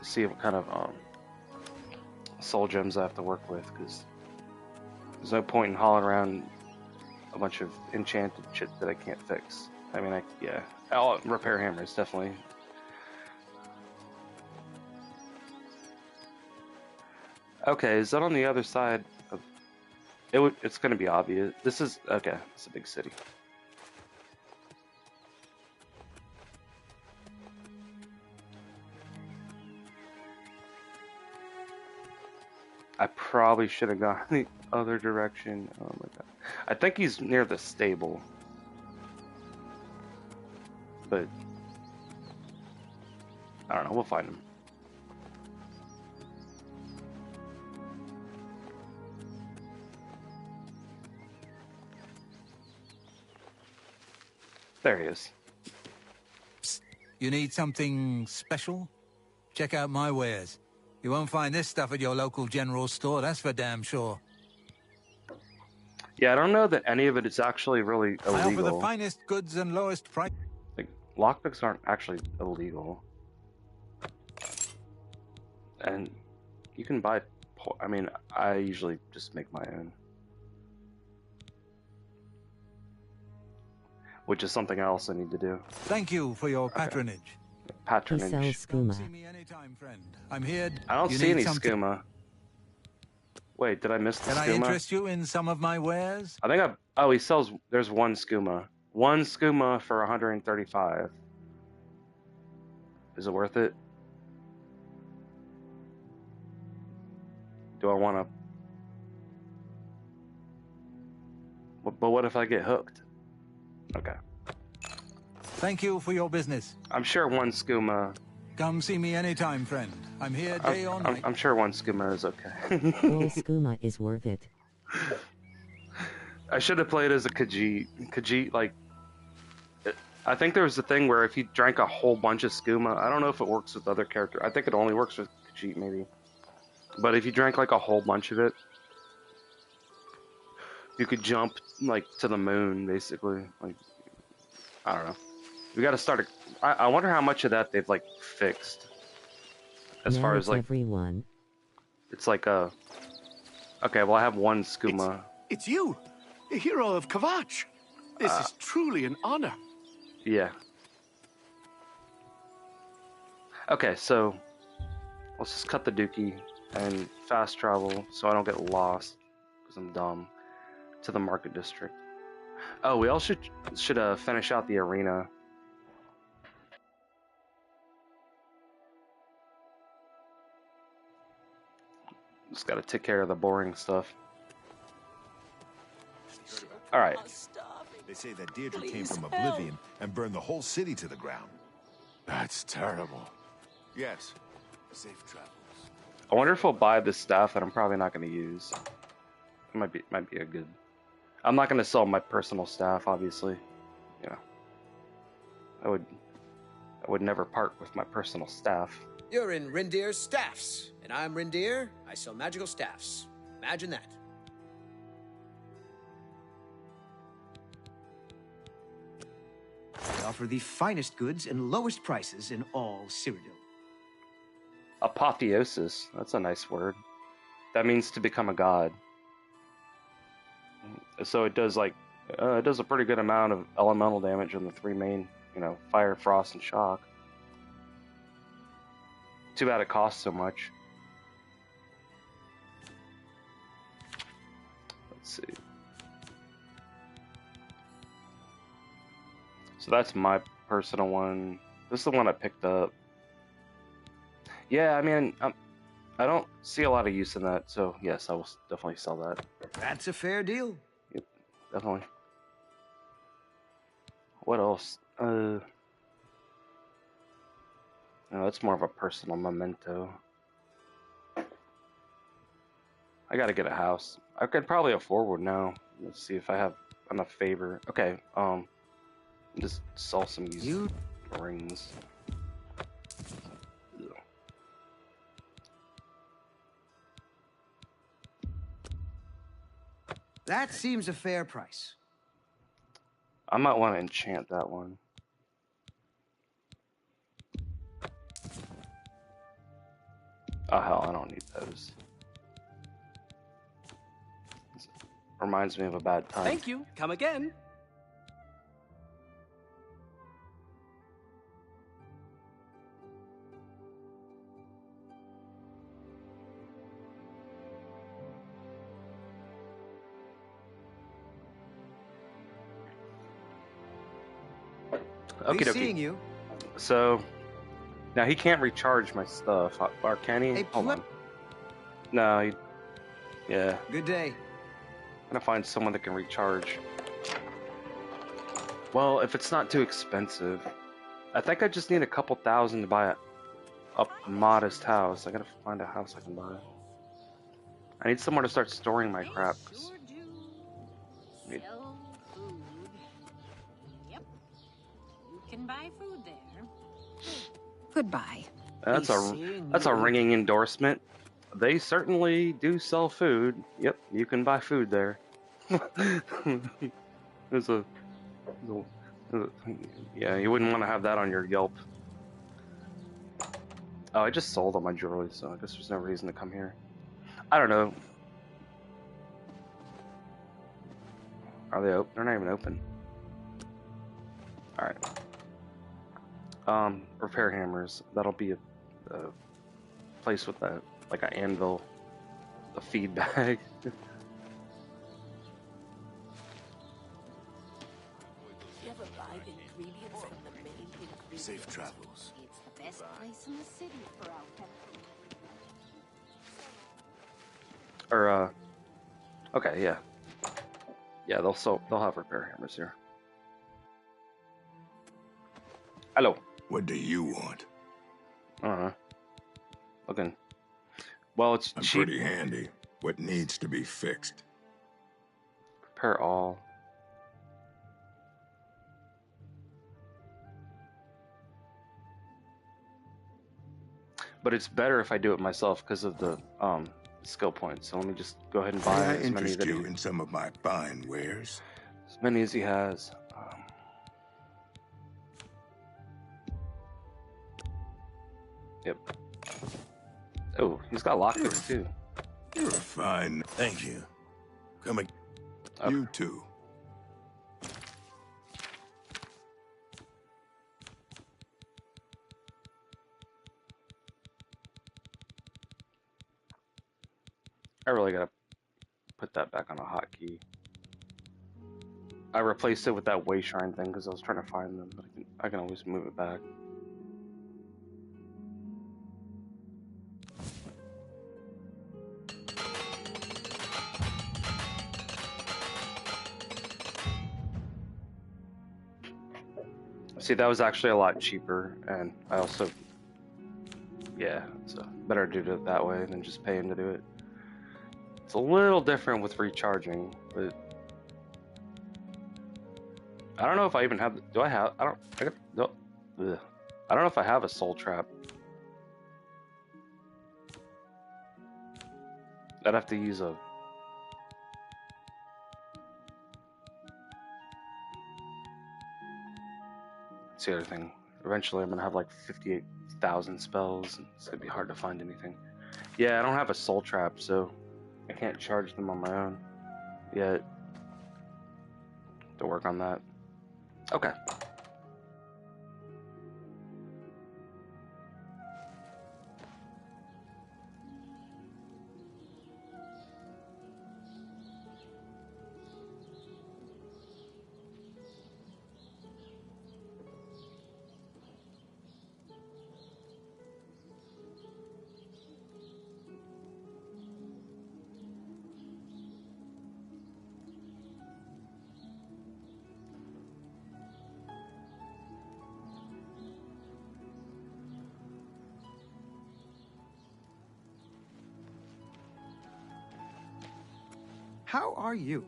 see what kind of soul gems I have to work with, because there's no point in hauling around a bunch of enchanted shit that I can't fix. I mean, yeah. I'll repair hammers, definitely. Okay, is that on the other side of... It's going to be obvious. This is... Okay, it's a big city. I probably should have gone the other direction. Oh my god. I think he's near the stable. But I don't know, we'll find him. There he is. Psst. You need something special? Check out my wares. You won't find this stuff at your local general store, that's for damn sure. Yeah, I don't know that any of it is actually really illegal. I offer the finest goods and lowest price. Like, lockpicks aren't actually illegal. And you can buy... I mean, I usually just make my own. Which is something else I need to do. Thank you for your patronage. Okay. Patronage. He sells skooma. See me anytime, friend. I'm here. I don't see any skooma. Wait, did I miss the skooma? Can I interest you in some of my wares? I think I... Oh, he sells... There's one skooma. One skooma for 135. Is it worth it? Do I want to... But what if I get hooked? Okay. Thank you for your business. I'm sure one skooma... Come see me anytime, friend. I'm here day or night. I'm sure one skooma is okay. All skooma is worth it. I should have played as a Khajiit. Khajiit, like... I think there was a thing where if you drank a whole bunch of skooma... I don't know if it works with other characters. I think it only works with Khajiit, maybe. But if you drank, like, a whole bunch of it... You could jump, like, to the moon, basically. Like... I don't know. We gotta start a... I wonder how much of that they've, like, fixed. As now far as, like... everyone. It's like a... Okay, well, I have one skooma. It's you, the hero of Kvatch. This is truly an honor. Yeah. Okay, so... Let's just cut the dookie and fast travel so I don't get lost, because I'm dumb, to the market district. Oh, we all should finish out the arena. Just gotta take care of the boring stuff. Alright. They say that Deirdre came from Oblivion and burned the whole city to the ground. That's terrible. Yes. Safe travels. I wonder if we'll buy this stuff that I'm probably not going to use. It might be a good... I'm not going to sell my personal staff, obviously. You know, I would never part with my personal staff. You're in Rindir's staffs, and I'm Rindir. I sell magical staffs. Imagine that. I offer the finest goods and lowest prices in all Cyrodiil. Apotheosis. That's a nice word. That means to become a god. So it does like it does a pretty good amount of elemental damage on the three main, you know, fire, frost, and shock. Too bad it costs so much. Let's see. So that's my personal one. This is the one I picked up. Yeah, I mean, I don't see a lot of use in that, so yes, I will definitely sell that. That's a fair deal. Yep, definitely. What else? No, that's more of a personal memento. I gotta get a house. I could probably afford one now. Let's see if I have enough favor. Okay, just sell some of these rings. That seems a fair price. I might want to enchant that one. Oh hell, I don't need those. This reminds me of a bad time. Thank you. Come again. Okay, seeing you. So now he can't recharge my stuff, or can he? Hold on. No, Yeah. Good day. I'm gonna find someone that can recharge. Well, if it's not too expensive. I think I just need a couple thousand to buy a modest house. I gotta find a house I can buy. I need somewhere to start storing my crap. Sell food. Yep. You can buy food there. Goodbye. That's a ringing endorsement. They certainly do sell food. Yep, you can buy food there. There's a yeah, you wouldn't want to have that on your Yelp. Oh, I just sold all my jewelry, so I guess there's no reason to come here. I don't know. Are they open? They're not even open. Alright. Repair hammers. That'll be a place with a, like an anvil. A feed bag. Safe travels. It's the best place in the city for alchemy. Or okay, yeah. Yeah, they'll have repair hammers here. Hello. What do you want? Okay. Well, it's I'm cheap. pretty handy. What needs to be fixed? Repair all. But it's better if I do it myself because of the skill points. So let me just go ahead and buy May I as many interest that you in some of my fine wares? as many as he has. Yep. Oh, he's got lockpicks too. You're fine. Thank you. Coming. Okay. You too. I really gotta put that back on a hotkey. I replaced it with that way shrine thing because I was trying to find them, but I can always move it back. See, that was actually a lot cheaper, and I also, yeah, so better to do it that way than just pay him to do it. It's a little different with recharging, but I don't know if I even have. Do I have? I don't. I got, no. Ugh. I don't know if I have a soul trap. I'd have to use a. That's the other thing. Eventually, I'm gonna have like 58,000 spells, and it's gonna be hard to find anything. Yeah, I don't have a soul trap, so I can't charge them on my own yet. To work on that. Okay. How are you?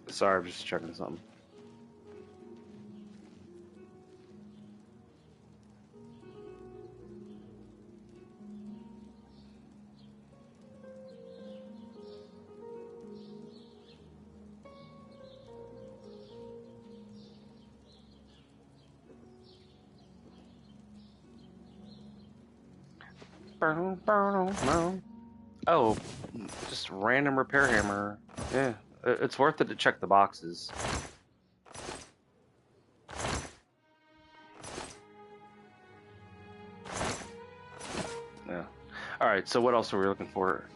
Sorry, I'm just checking something. Oh, just random repair hammer. Yeah, it's worth it to check the boxes. Yeah. All right. So what else are we looking for?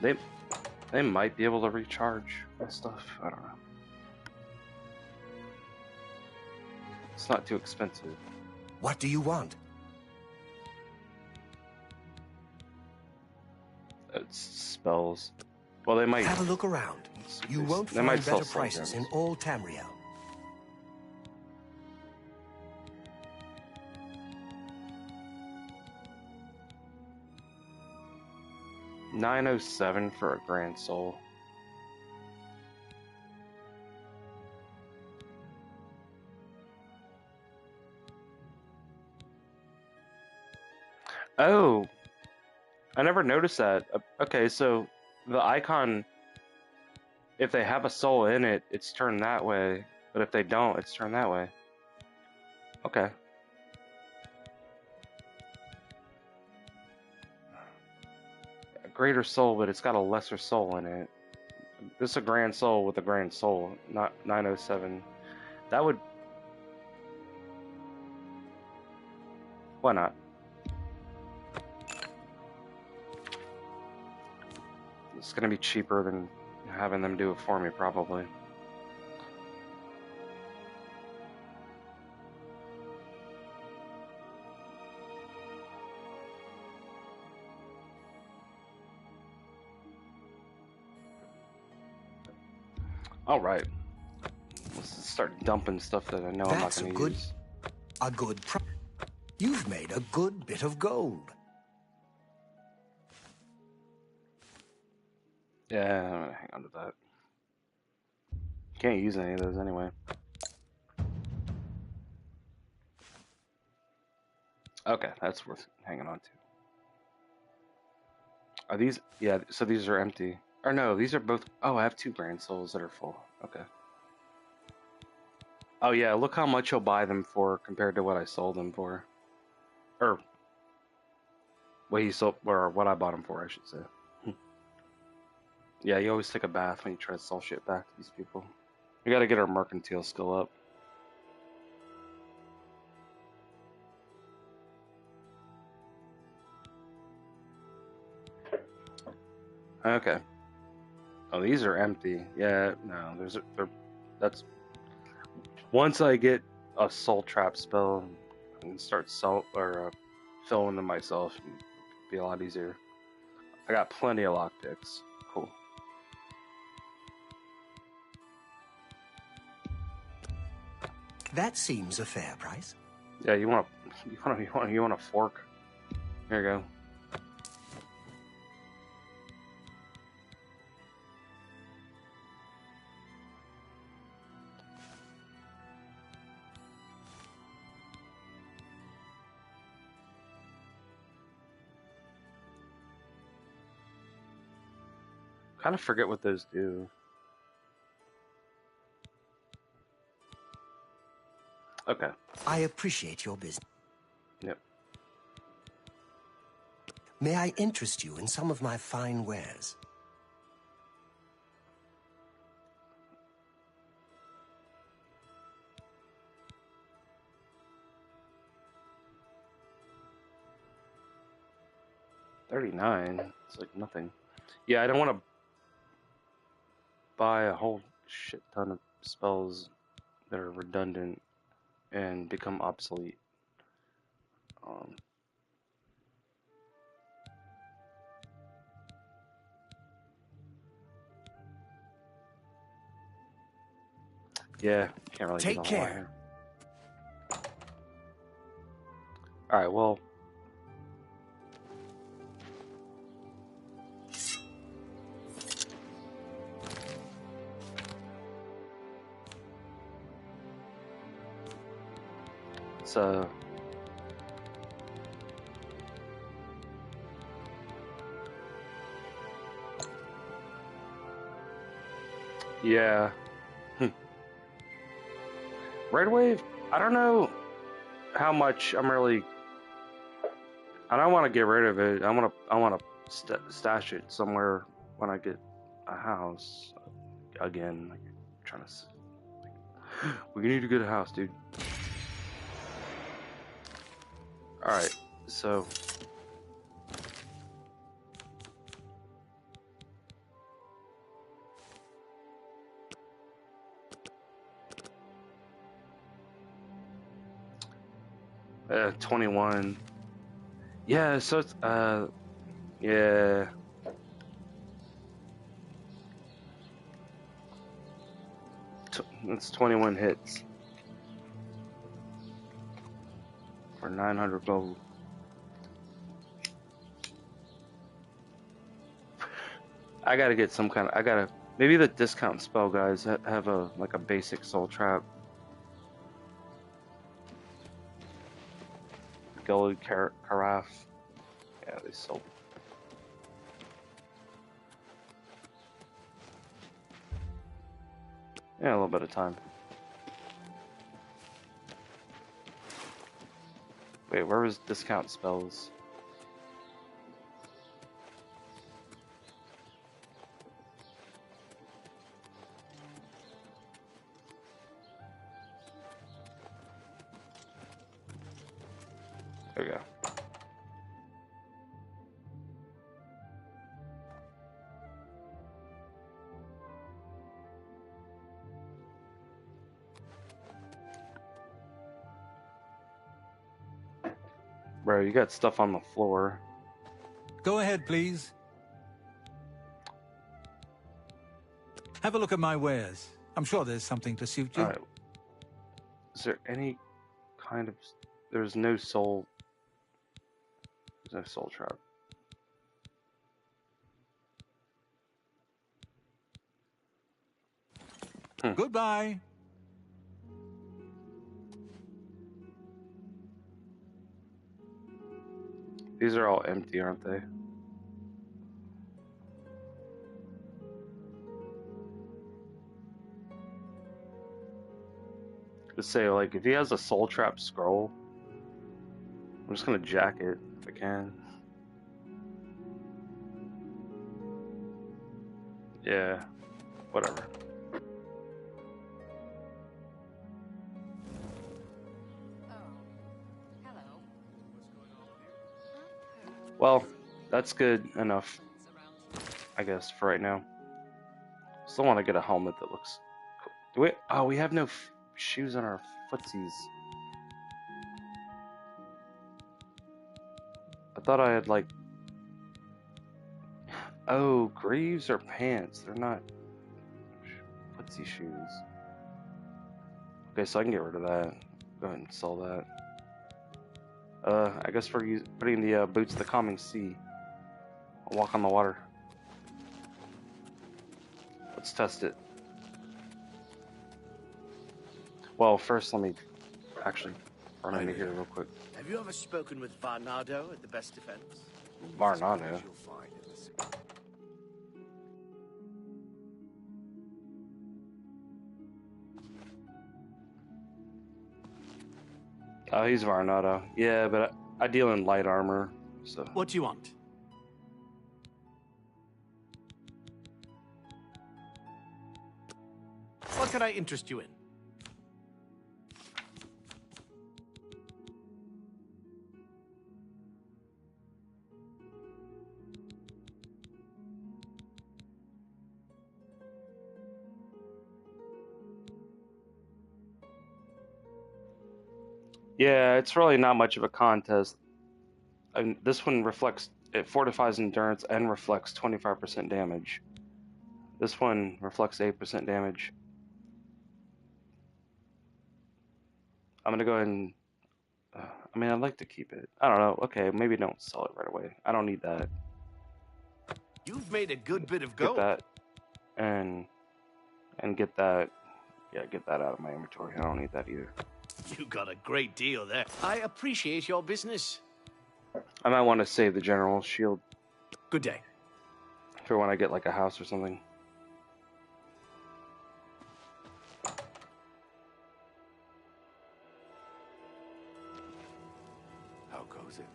They might be able to recharge and stuff. I don't know. It's not too expensive. What do you want? spells. Well, they might Have a look around. You won't they might find sell better soul prices gems. in all Tamriel. $907 for a grand soul. Oh, I never noticed that. Okay, so the icon, if they have a soul in it, it's turned that way. But if they don't, it's turned that way. Okay. A greater soul, but it's got a lesser soul in it. This is a grand soul with a grand soul, not 907. That would... Why not? It's gonna be cheaper than having them do it for me, probably. All right, let's start dumping stuff that I know I'm not That's going a to use. good You've made a good bit of gold. Yeah, I'm gonna hang on to that. Can't use any of those anyway. Okay, that's worth hanging on to. Are these? Yeah, so these are empty. Or no, these are both. Oh, I have 2 grand souls that are full. Okay. Oh yeah, look how much you'll buy them for compared to what I sold them for. Or what he sold, or what I bought them for, I should say. Yeah, you always take a bath when you try to sell shit back to these people. We gotta get our mercantile skill up. Okay. Oh, these are empty. Yeah, no, that's once I get a soul trap spell and start filling them myself, it'll be a lot easier. I got plenty of lockpicks. Cool. That seems a fair price. Yeah, you want a fork? Here you go. Kind of forget what those do. Okay. I appreciate your business. Yep. May I interest you in some of my fine wares? $39. It's like nothing. Yeah, I don't want to buy a whole shit ton of spells that are redundant and become obsolete. Yeah, can't really Take get a care. lot here. All right, well. It's yeah. Red Wave, I don't know how much I'm really. I don't want to get rid of it. I want to stash it somewhere when I get a house again. Like, trying to. We need to get a house, dude. All right, so. Uh, 21. Yeah, so it's, yeah. It's 21 hits for 900 gold. I gotta get some kind of. Maybe the discount spell guys have a like a basic soul trap. Gilded carafe. Yeah, they sold. Yeah, a little bit of time. Wait, where was discount spells? There we go. Bro, you got stuff on the floor. Go ahead, please. Have a look at my wares. I'm sure there's something to suit you. Alright. Is there any kind of... There's no soul... There's no soul trap. Goodbye. These are all empty, aren't they? Just say, like, if he has a soul trap scroll, I'm just gonna jack it if I can. Yeah, whatever. Well, that's good enough, I guess, for right now. Still want to get a helmet that looks cool. Do we? Oh, we have no shoes on our footsies. I thought I had, like... Oh, greaves are pants. They're not footsie shoes. Okay, so I can get rid of that. Go ahead and sell that. I guess we're putting the boots of the calming sea. I'll walk on the water. Let's test it. Well, first let me actually run into here real quick. Have you ever spoken with Varnado at the Best Defense? Varnado? Oh, he's Varnado. Yeah, but I deal in light armor, so... What do you want? What can I interest you in? Yeah, it's really not much of a contest. And this one it fortifies endurance and reflects 25% damage. This one reflects 8% damage. I'm gonna go ahead and... I mean, I'd like to keep it. I don't know. Okay, maybe don't sell it right away. I don't need that. You've made a good bit of gold. Get that. And get that. Yeah, get that out of my inventory. I don't need that either. You got a great deal there. I appreciate your business. I might want to save the general shield. Good day. For when I get like a house or something. How goes it?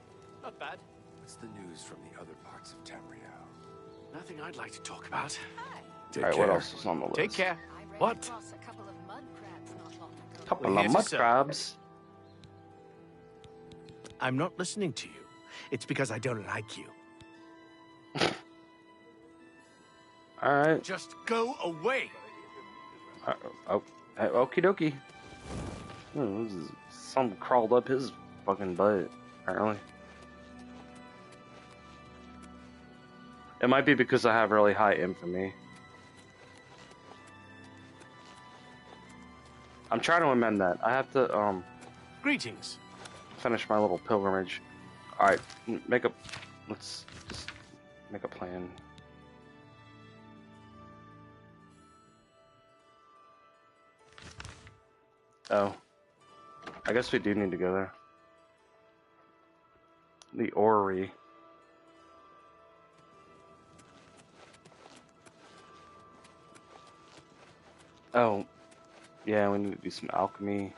Not bad. What's the news from the other parts of Tamriel? Nothing I'd like to talk about. Alright, what else is on the list? Take care. What? Couple of mud crabs. I'm not listening to you. It's because I don't like you. Alright. Just go away. Okie dokie. Some crawled up his fucking butt, apparently. It might be because I have really high infamy. I'm trying to amend that. I have to Greetings. finish my little pilgrimage. All right, let's just make a plan. Oh, I guess we do need to go there. The orrery. Oh, yeah, we need to do some alchemy.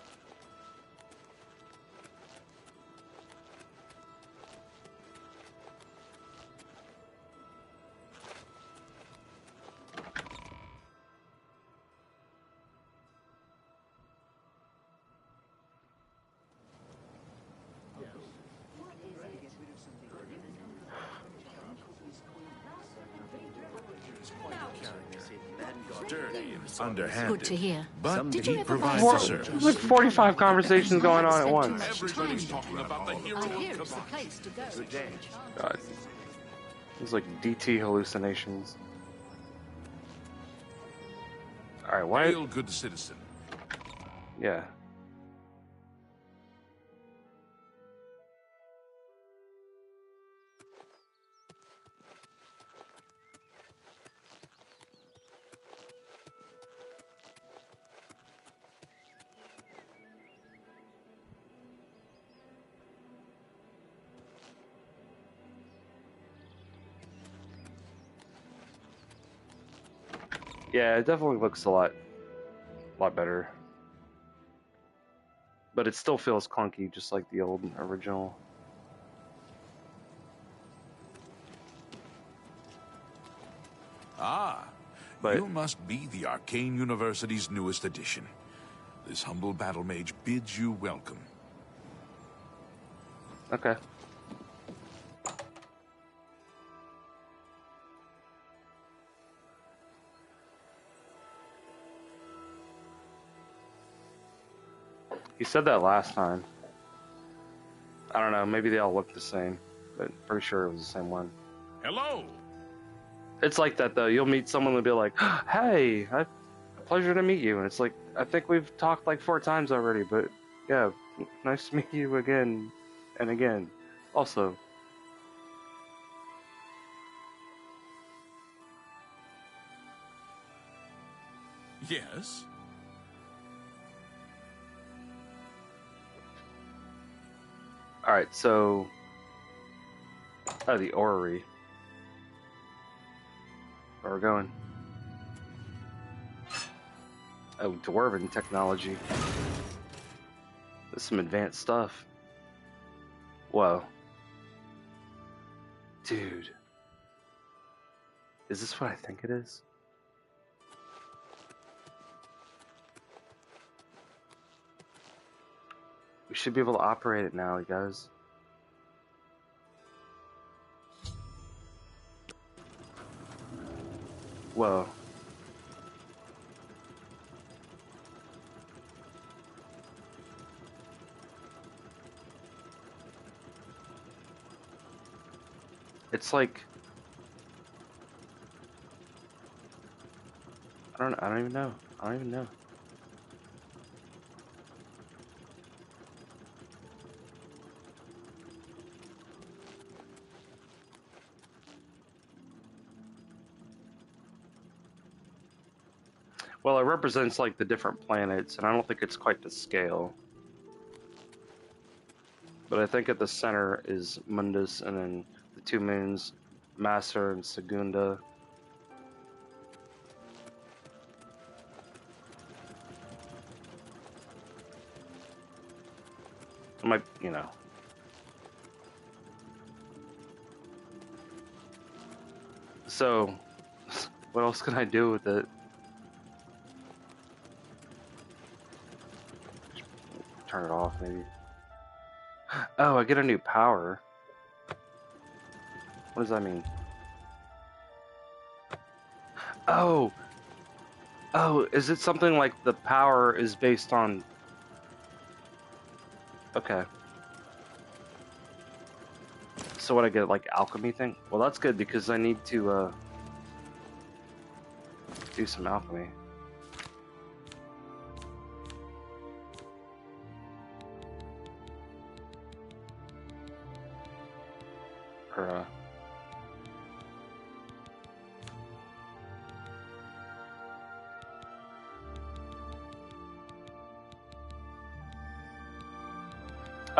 Underhanded. Good to hear. But Did you he ever provides buy the soldiers? service. There's like 45 conversations going on at once. Everybody's talking about the hero I of hear it's the Kavach. place to go. God. It's like DT hallucinations. Alright, why? Hail, good citizen. Yeah. Yeah, it definitely looks a lot better. But it still feels clunky, just like the old original. Ah, But you must be the Arcane University's newest addition. This humble battle mage bids you welcome. okay. You said that last time. I don't know, maybe they all look the same, but pretty sure it was the same one. Hello. It's like that though. You'll meet someone and be like, "Hey, pleasure to meet you," and it's like, I think we've talked like 4 times already, but yeah, nice to meet you again and again. Also, Yes. all right. So, the orrery. Where we're going? Oh, dwarven technology. There's some advanced stuff. Whoa. Dude. Is this what I think it is? We should be able to operate it now, you guys. Whoa. It's like I don't even know. I don't even know. Well, it represents like the different planets, and I don't think it's quite to scale. But I think at the center is Mundus, and then the 2 moons, Master and Segunda. I might, you know. So, what else can I do with it? Turn it off, maybe. Oh, I get a new power. What does that mean? Oh! Oh, is it something like the power is based on... Okay. So what, I get, like, alchemy thing? Well, that's good, because I need to, do some alchemy.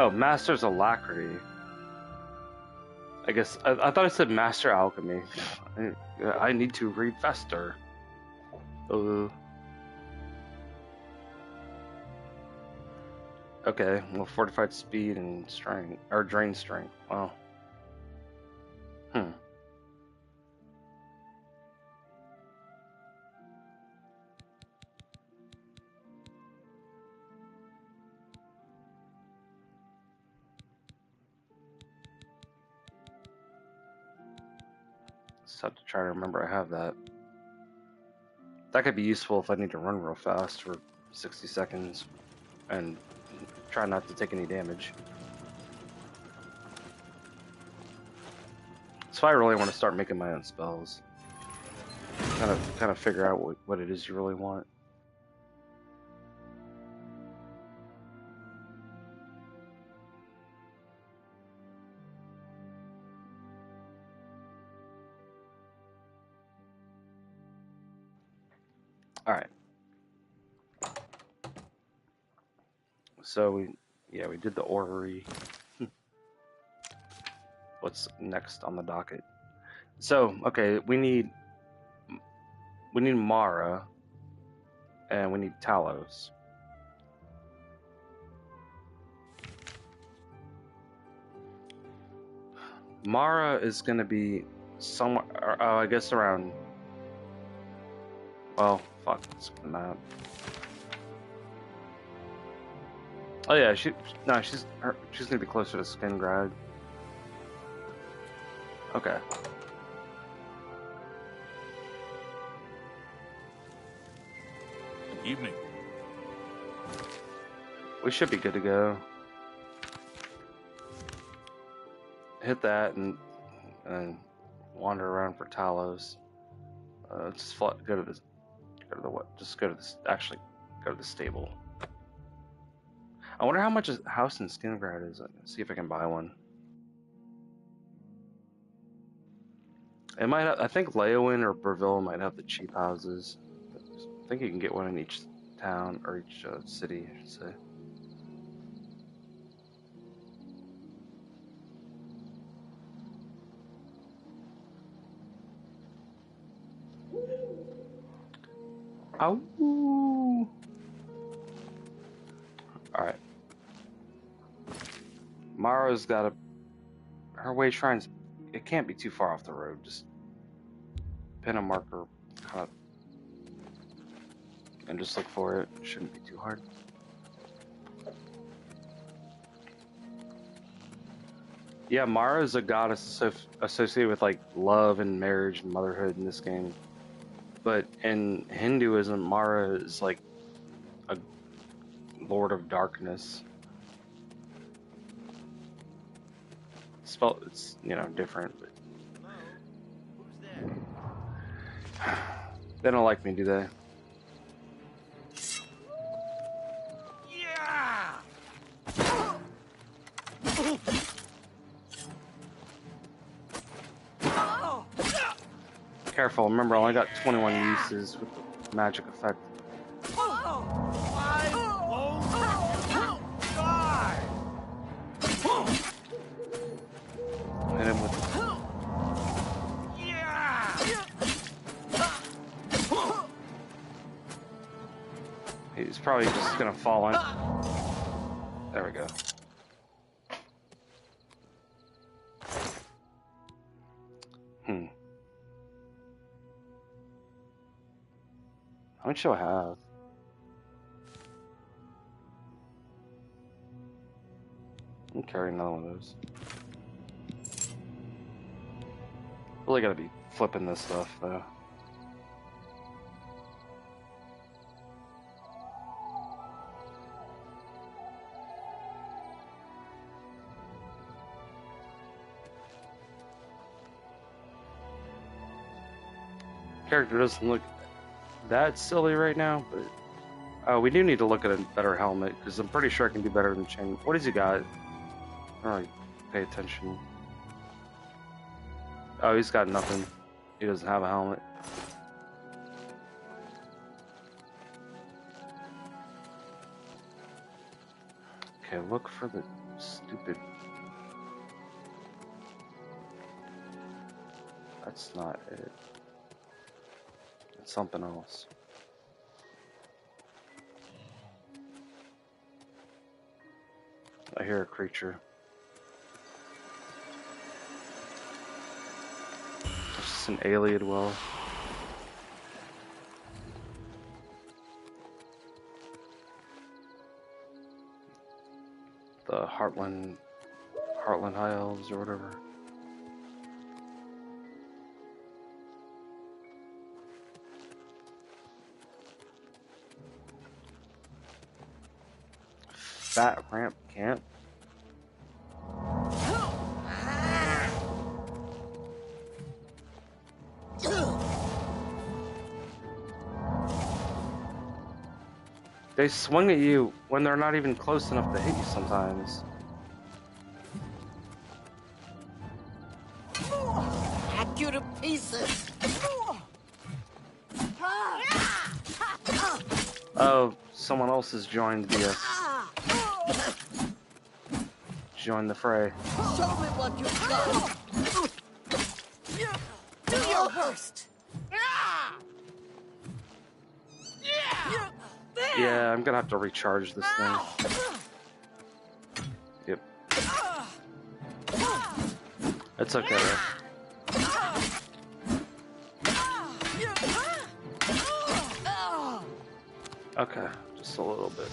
Oh, Master's Alacrity. I guess I thought it said Master Alchemy. I need to read faster. Okay, well, fortified speed and strength, or drain strength. Wow. Just have to try to remember I have that. That could be useful if I need to run real fast for 60 seconds and try not to take any damage. So I really want to start making my own spells. Kind of figure out what it is you really want. All right. So we did the orrery. What's next on the docket? So, okay, we need Mara and we need Talos. Mara is going to be somewhere, I guess around, well, fuck, it's the map. Oh yeah, she's gonna be closer to Skingrad. Okay. Evening. We should be good to go. Hit that and wander around for Talos. Just go to the what? Just go to this. Actually, go to the stable. I wonder how much a house in Skingrad is. See if I can buy one. It might. I think Leowin or Breville might have the cheap houses. I think you can get one in each town or each city, I should say. Oh. All right. Mara's got her way shrines. It can't be too far off the road. Just pin a marker, kind of, and just look for it. It shouldn't be too hard. Yeah, Mara is a goddess associated with like love and marriage and motherhood in this game. But in Hinduism, Mara is like a lord of darkness. It's different. But they don't like me, do they? Yeah. Careful, remember I only got 21 uses with the magic effect. Hit him with He's probably just gonna fall in. There we go. How much do I have? I'm carrying another one of those. Really gotta be flipping this stuff though. Character doesn't look that silly right now, but we do need to look at a better helmet because I'm pretty sure I can do better than Chen. What has he got? I don't really pay attention. Oh, he's got nothing. He doesn't have a helmet. Okay, look for the Stupid. That's not it. It's something else. I hear a creature. It's just an alien well. The Heartland High Elves or whatever. Fat Ramp Camp. They swing at you when they're not even close enough to hit you sometimes. Hack you to pieces. Oh, someone else has joined the joined the fray. Show me what you've got. Do your worst. Yeah, I'm gonna have to recharge this thing. Yep. It's okay though. Okay, just a little bit.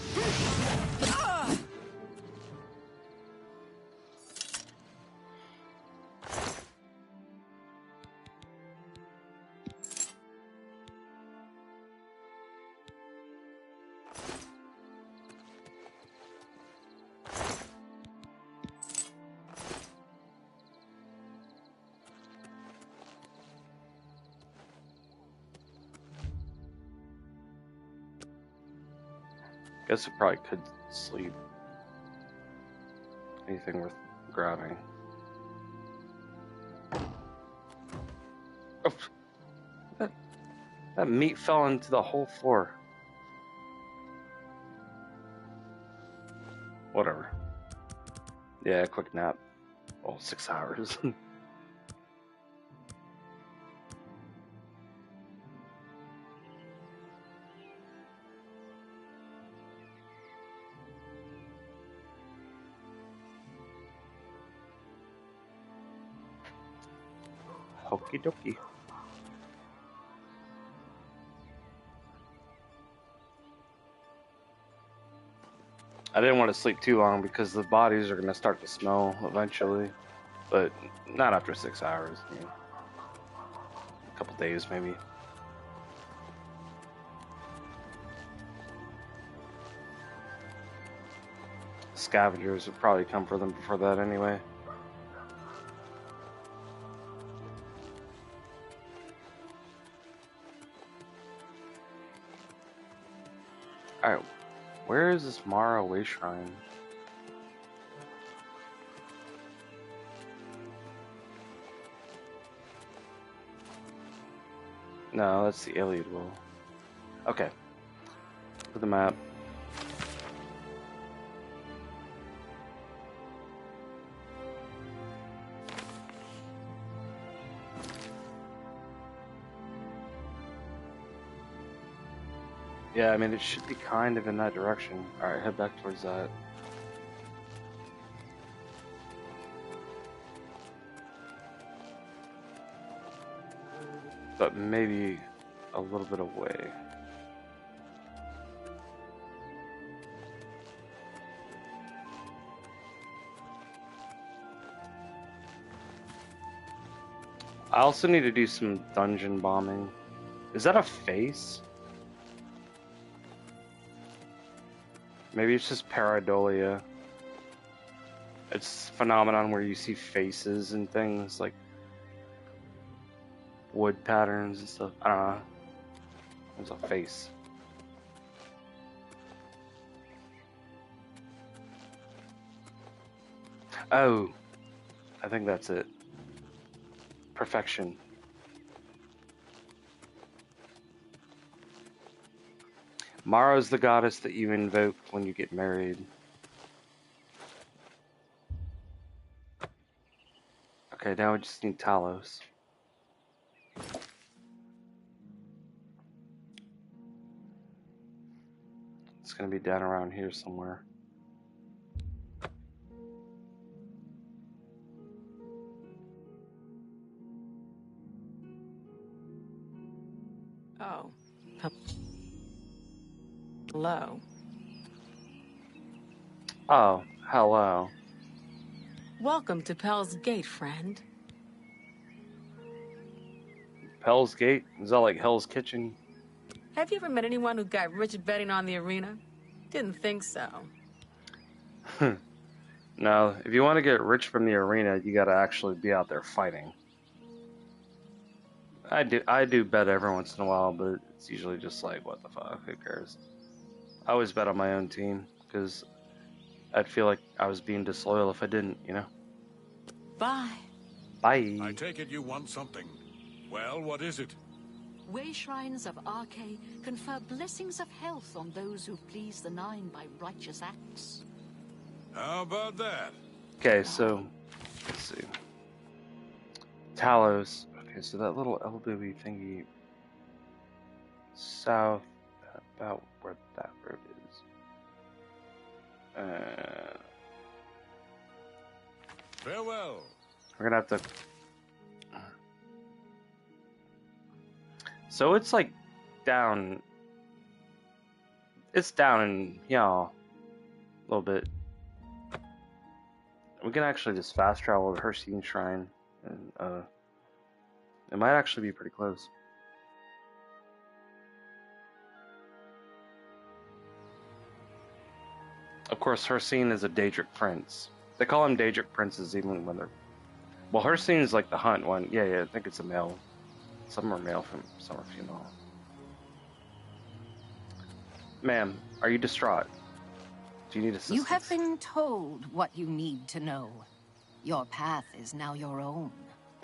Guess I probably could sleep. Anything worth grabbing. Oh, that meat fell into the whole floor. Whatever. Yeah, quick nap. Well, 6 hours. Okie dokie. I didn't want to sleep too long because the bodies are going to start to smell eventually, but not after 6 hours. You know, a couple days maybe. Scavengers would probably come for them before that anyway. Alright, where is this Mara Way Shrine? No, that's the Iliad Will. Okay. Look at the map. Yeah, I mean, it should be kind of in that direction. Alright, head back towards that. But maybe a little bit away. I also need to do some dungeon bombing. Is that a face? Maybe it's just pareidolia. It's a phenomenon where you see faces and things like wood patterns and stuff. I don't know. There's a face. Oh, I think that's it. Perfection. Mara is the goddess that you invoke when you get married. Okay, now we just need Talos. It's gonna be down around here somewhere. Oh. Hello. Oh, hello. Welcome to Pell's Gate, friend. Hell's Gate? Is that like Hell's Kitchen? Have you ever met anyone who got rich betting on the arena? Didn't think so. No, if you want to get rich from the arena, you gotta actually be out there fighting. I do bet every once in a while, but it's usually just like, what the fuck, who cares? I always bet on my own team, because I'd feel like I was being disloyal if I didn't, you know? Bye. Bye. I take it you want something. Well, what is it? Way shrines of Arche confer blessings of health on those who please the Nine by righteous acts. How about that? Okay, so, let's see. Talos. Okay, so that little elbowy thingy south, about where that road is. Farewell. We're gonna have to... So it's like down... It's down in, a little bit. We can actually just fast travel to Hercene Shrine, and it might actually be pretty close. Of course, Hercene is a Daedric prince. They call them Daedric princes even when they're... Well, Hercene is like the hunt one. Yeah, I think it's a male. Some are male, some are female. Ma'am, are you distraught? Do you need assistance? You have been told what you need to know. Your path is now your own.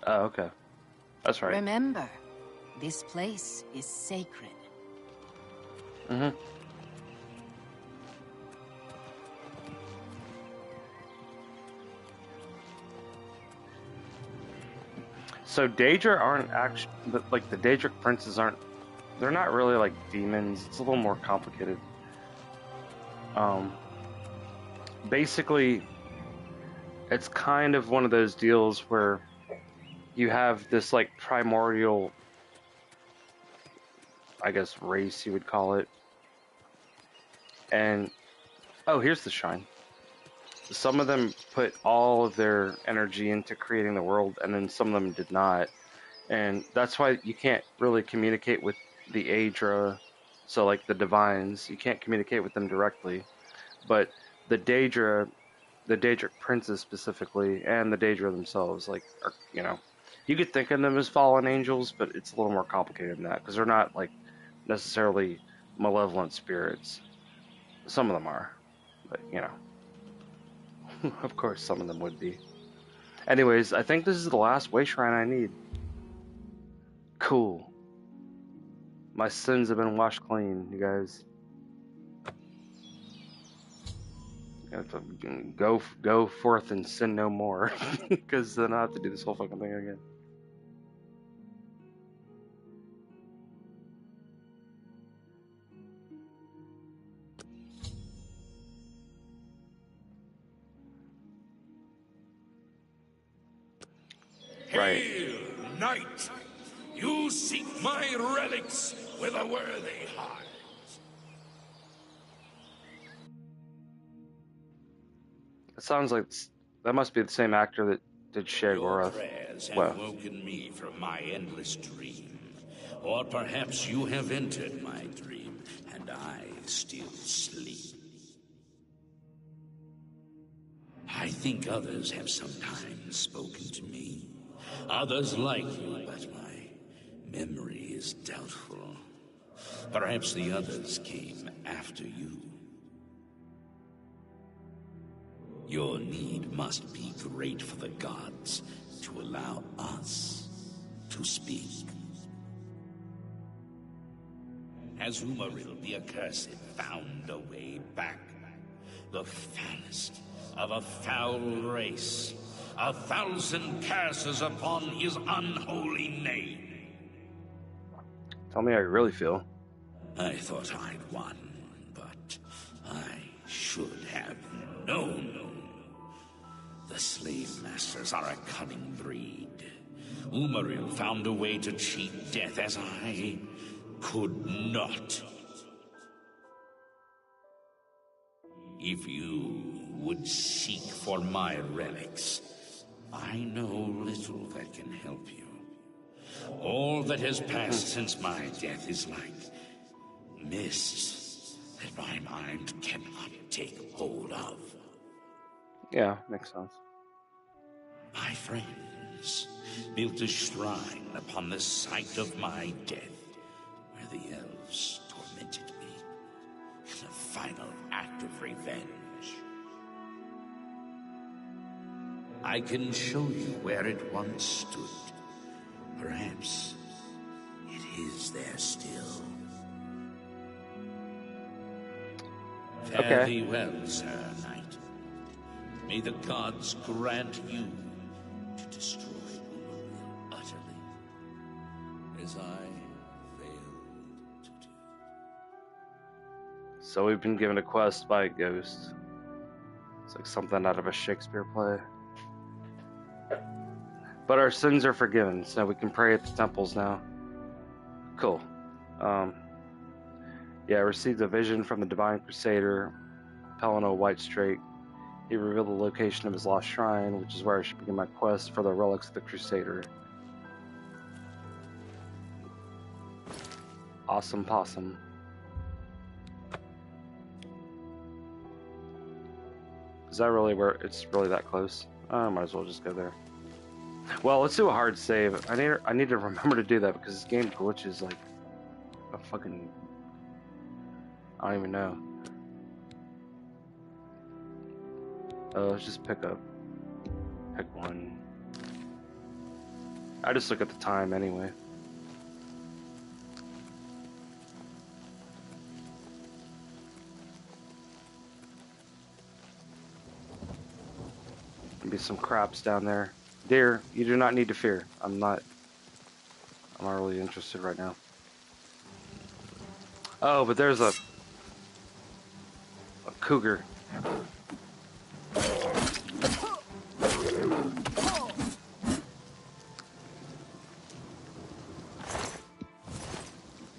Oh, okay. That's right. Remember, this place is sacred. Mm-hmm. So Daedra aren't actually, like the Daedric princes aren't, they're not really like demons. It's a little more complicated. Basically, it's kind of one of those deals where you have this like primordial, I guess, race you would call it. And, oh, here's the shrine. Some of them put all of their energy into creating the world, and then some of them did not. And that's why you can't really communicate with the Aedra, so like the divines, you can't communicate with them directly. But the Daedra, the Daedric princes specifically, and the Daedra themselves, like, are, you know, you could think of them as fallen angels, but it's a little more complicated than that, because they're not like necessarily malevolent spirits. Some of them are, but you know. Of course, some of them would be. Anyways, I think this is the last way shrine I need. Cool. My sins have been washed clean, you guys. I have to go forth and sin no more, because then I have to do this whole fucking thing again. Right. Hail, knight! You seek my relics with a worthy heart. It sounds like that must be the same actor that did Your Shagoroth. prayers have Well, woken me from my endless dream. Or perhaps you have entered my dream, and I still sleep. I think others have sometimes spoken to me. Others like you, but my memory is doubtful. Perhaps the others came after you. Your need must be great for the gods to allow us to speak. Has Umaril the Accursed found a way back? The foulest of a foul race, 1,000 curses upon his unholy name. Tell me how you really feel. I thought I'd won, but I should have known. The slave masters are a cunning breed. Umaril found a way to cheat death as I could not. If you would seek for my relics, I know little that can help you. All that has passed since my death is like mist that my mind cannot take hold of. Yeah, makes sense. My friends built a shrine upon the site of my death, where the elves tormented me in a final act of revenge. I can show you where it once stood. Perhaps it is there still. Fare thee well, Sir Knight. May the gods grant you to destroy Umaril utterly, as I failed to do. So we've been given a quest by a ghost. It's like something out of a Shakespeare play. But our sins are forgiven, so we can pray at the temples now. Cool. Yeah, I received a vision from the Divine Crusader, Pelino Whitestrake. He revealed the location of his lost shrine, which is where I should begin my quest for the relics of the Crusader. Awesome possum. Is that really where it's really that close? I might as well just go there. Well, let's do a hard save. I need to remember to do that because this game glitches like a fucking... I don't even know. Let's just pick one. I just look at the time anyway. Maybe some craps down there. Dear, you do not need to fear. I'm not really interested right now. Oh, but there's a cougar.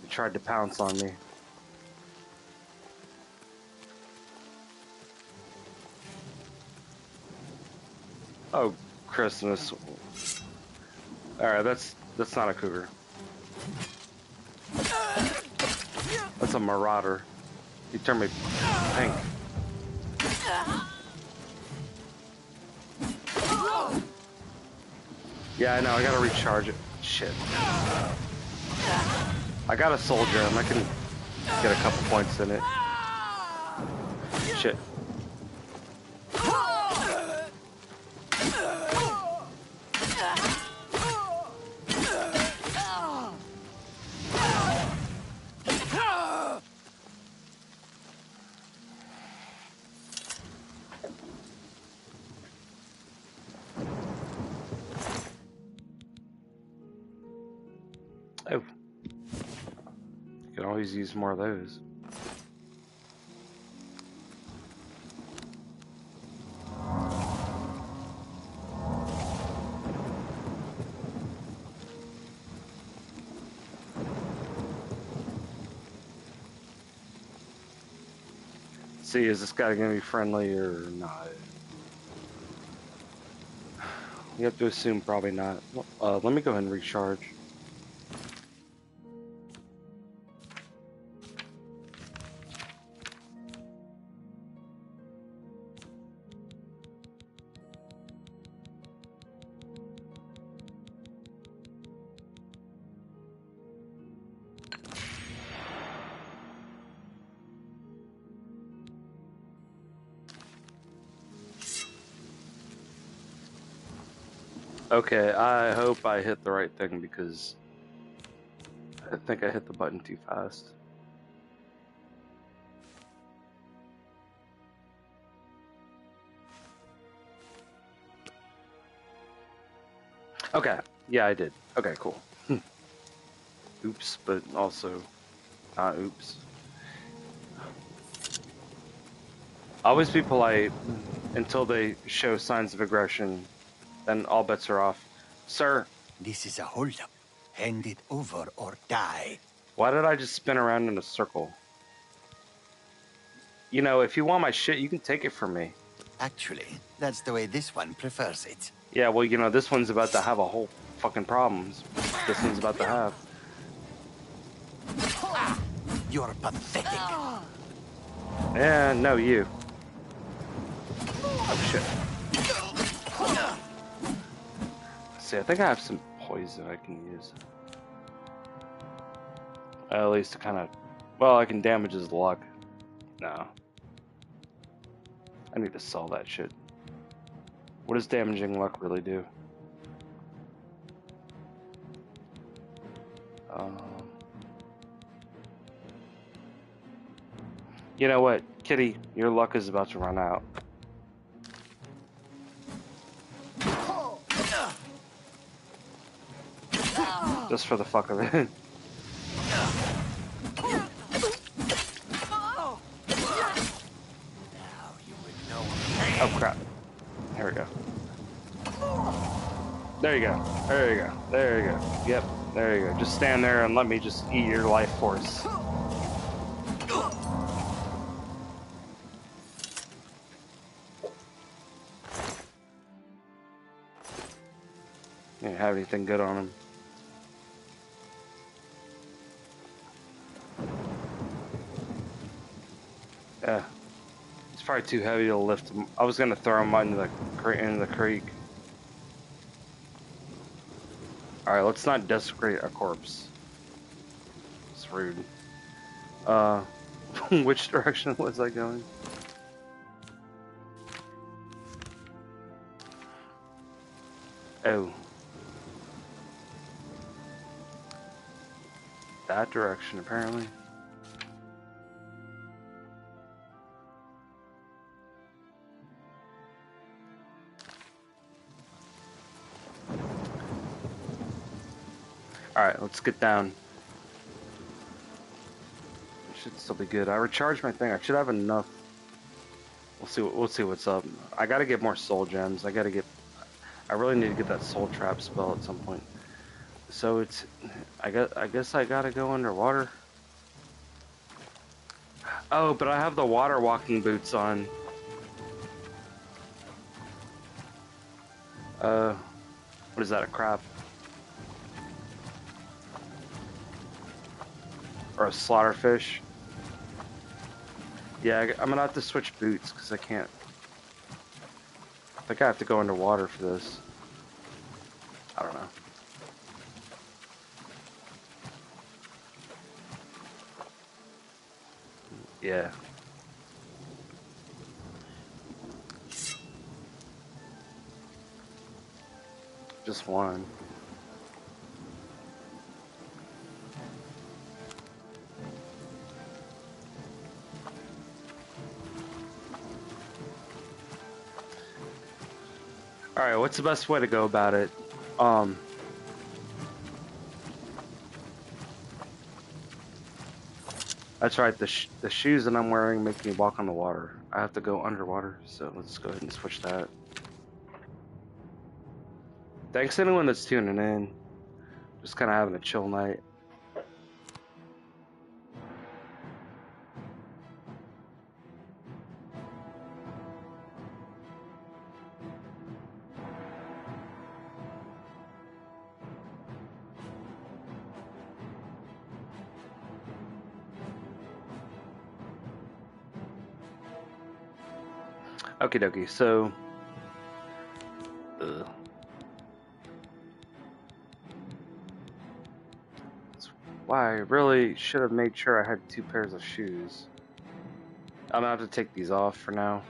He tried to pounce on me. Oh, Christmas. Alright, that's not a cougar. That's a marauder. He turned me pink. Yeah, I know, I gotta recharge it. Shit. I got a soul gem, I can get a couple points in it. Shit. Oh. You can always use more of those. See, is this guy gonna be friendly or not? You have to assume probably not. Let me go ahead and recharge. Okay, I hope I hit the right thing because I think I hit the button too fast. Okay. Yeah, I did. Okay, cool. Oops, but also not oops. Always be polite until they show signs of aggression. Then all bets are off. Sir. This is a holdup. Hand it over or die. Why did I just spin around in a circle? You know, if you want my shit, you can take it from me. Actually, that's the way this one prefers it. Yeah, well, you know, this one's about to have a whole fucking problems. This one's about to have. You're pathetic. Yeah, no, you. Oh, shit. See, I think I have some poison I can use. At least to kind of... Well, I can damage his luck. No. I need to sell that shit. What does damaging luck really do? You know what, Kitty? Your luck is about to run out. Just for the fuck of it. Oh crap. Here we go. There you go. There you go. There you go. Yep. There you go. Just stand there and let me just eat your life force. Didn't have anything good on him. Yeah. It's probably too heavy to lift him. I was gonna throw him into the creek. Alright, let's not desecrate a corpse. It's rude. Which direction was I going? Oh. That direction, apparently. Alright, let's get down. Should still be good. I recharged my thing. I should have enough. We'll see what's up. I gotta get more soul gems. I really need to get that soul trap spell at some point. So it's I guess I gotta go underwater. Oh, but I have the water walking boots on. What is that, a crab? Or a slaughterfish? Yeah, I'm gonna have to switch boots because I can't. I think I have to go underwater for this. I don't know. Yeah. Just one. Alright, what's the best way to go about it? That's right, the shoes that I'm wearing make me walk on the water. I have to go underwater, so let's go ahead and switch that. Thanks to anyone that's tuning in. Just kind of having a chill night. Okie dokie, so... That's why I really should have made sure I had 2 pairs of shoes. I'm gonna have to take these off for now.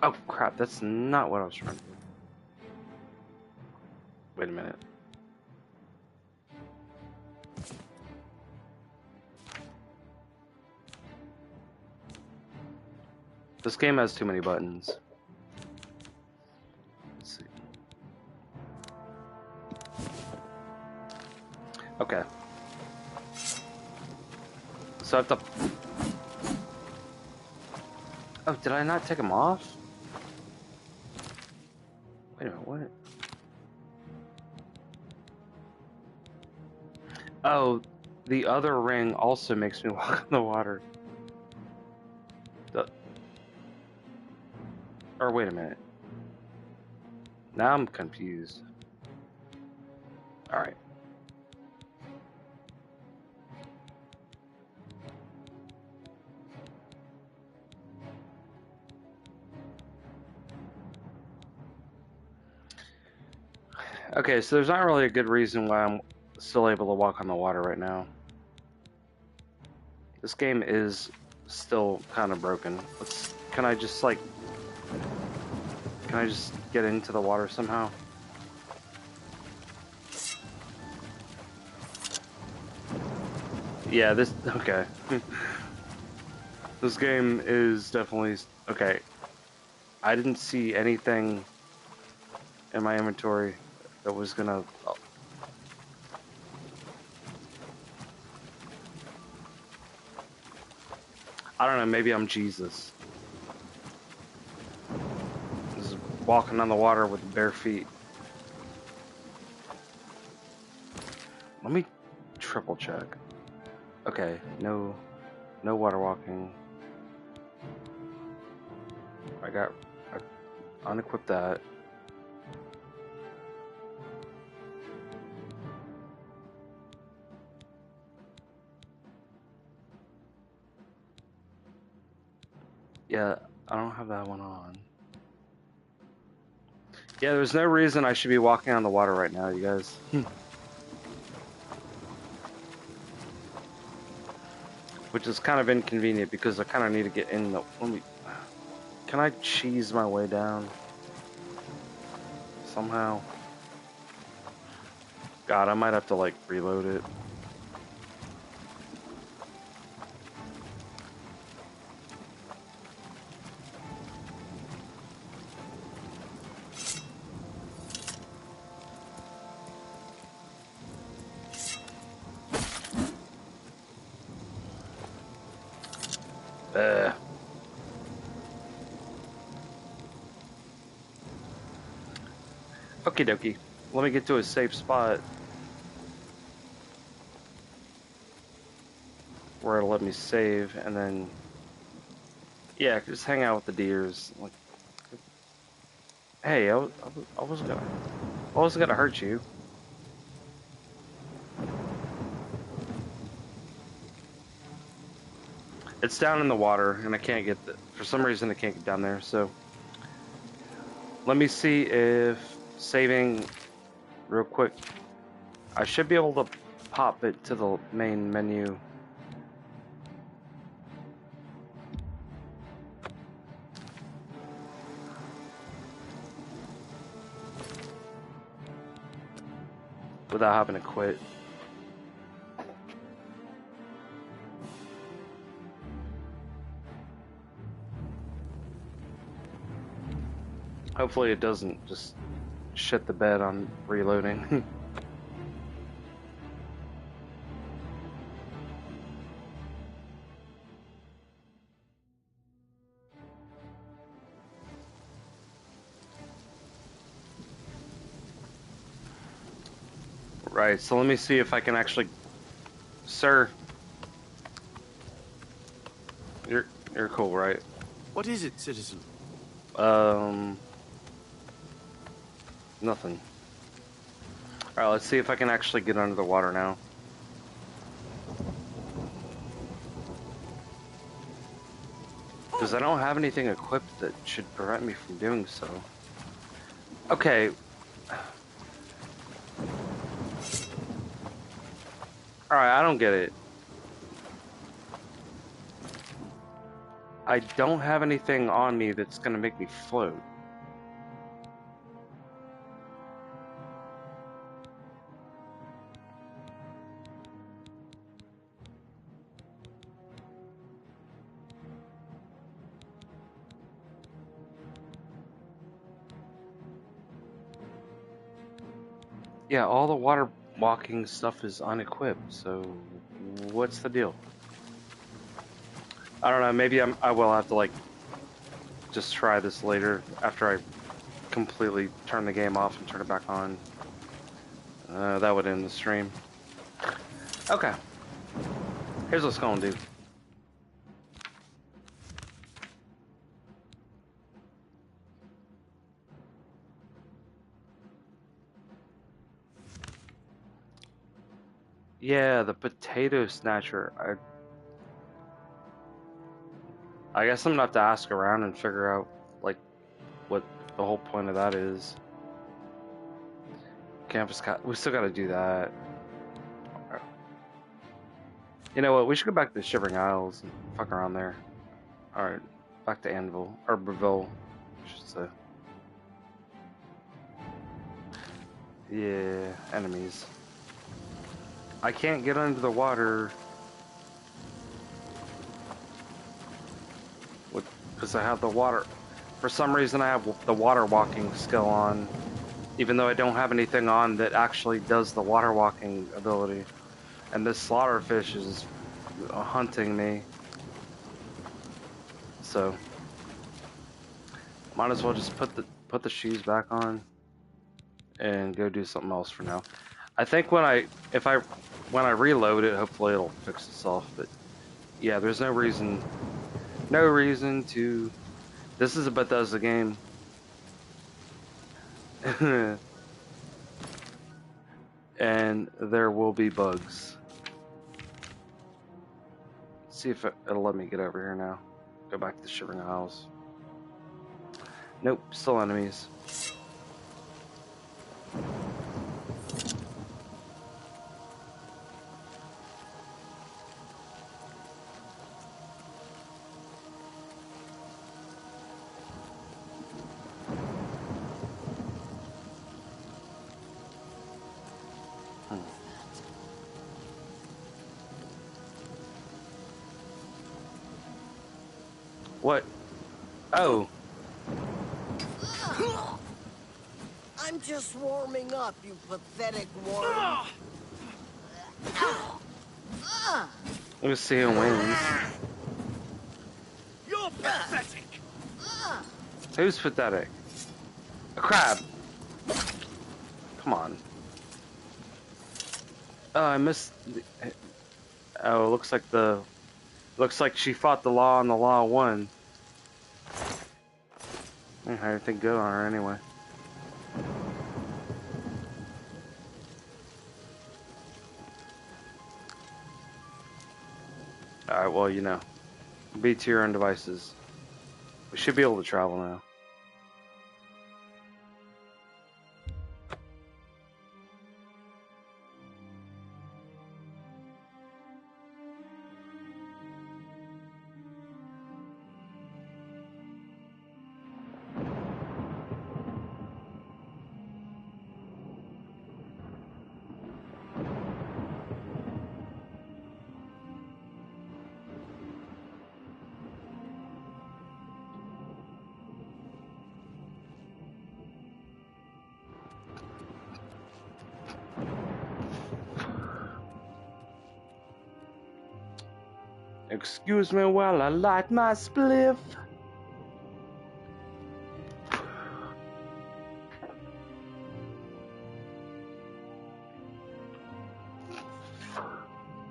Oh crap, that's not what I was trying to do. Wait a minute. This game has too many buttons. Let's see. Okay. So I have to... Oh, did I not take them off? Wait a minute, what? Oh, the other ring also makes me walk on the water. Or wait a minute. Now I'm confused. Alright. Okay, so there's not really a good reason why I'm still able to walk on the water right now. This game is still kind of broken. Can I just get into the water somehow? Yeah, okay. This game is definitely, okay. I didn't see anything in my inventory that was gonna... I don't know, maybe I'm Jesus. Just walking on the water with bare feet. Let me triple check. Okay, no water walking. I unequipped that. Yeah, I don't have that one on. Yeah, there's no reason I should be walking on the water right now, you guys. Which is kind of inconvenient because I kind of need to get in the... Can I cheese my way down? Somehow? God, I might have to, like, reload it. Okie dokie. Let me get to a safe spot where it'll let me save, and then... Yeah, just hang out with the deers. Like, hey, I wasn't gonna hurt you. It's down in the water, and I can't get for some reason I can't get down there, so... Let me see if saving real quick. I should be able to pop it to the main menu. Without having to quit. Hopefully it doesn't just shit the bed on reloading. Right, so let me see if I can actually... Sir. You're cool, right? What is it, citizen? Nothing. Alright, let's see if I can actually get under the water now. Because I don't have anything equipped that should prevent me from doing so. Okay. Alright, I don't get it. I don't have anything on me that's gonna make me float. Yeah, all the water walking stuff is unequipped, so what's the deal? I don't know, maybe I will have to like just try this later after I completely turn the game off and turn it back on. That would end the stream. Okay. Here's what's gonna do. Yeah, the potato snatcher. I guess I'm gonna have to ask around and figure out like what the whole point of that is. Campus we still gotta do that. You know what? We should go back to the Shivering Isles and fuck around there. Alright, back to Anvil or Breville, I should say. Yeah, enemies. I can't get under the water because I have the water. For some reason, I have the water walking skill on, even though I don't have anything on that actually does the water walking ability. And this slaughterfish is hunting me, so might as well just put the shoes back on and go do something else for now. I think when I reload it, hopefully it'll fix itself. But yeah, there's no reason to. This is a Bethesda game. And there will be bugs. Let's see if it'll let me get over here now. Go back to the Shivering Isles. Nope, still enemies. What? Oh. I'm just warming up, you pathetic worm. Let me see who wins. You're pathetic. Who's pathetic? A crab. Come on. Oh, I missed. Oh, looks like she fought the law and the law won. I had everything good on her anyway. Alright, well, you know. Be to your own devices. We should be able to travel now. Excuse me while I light my spliff.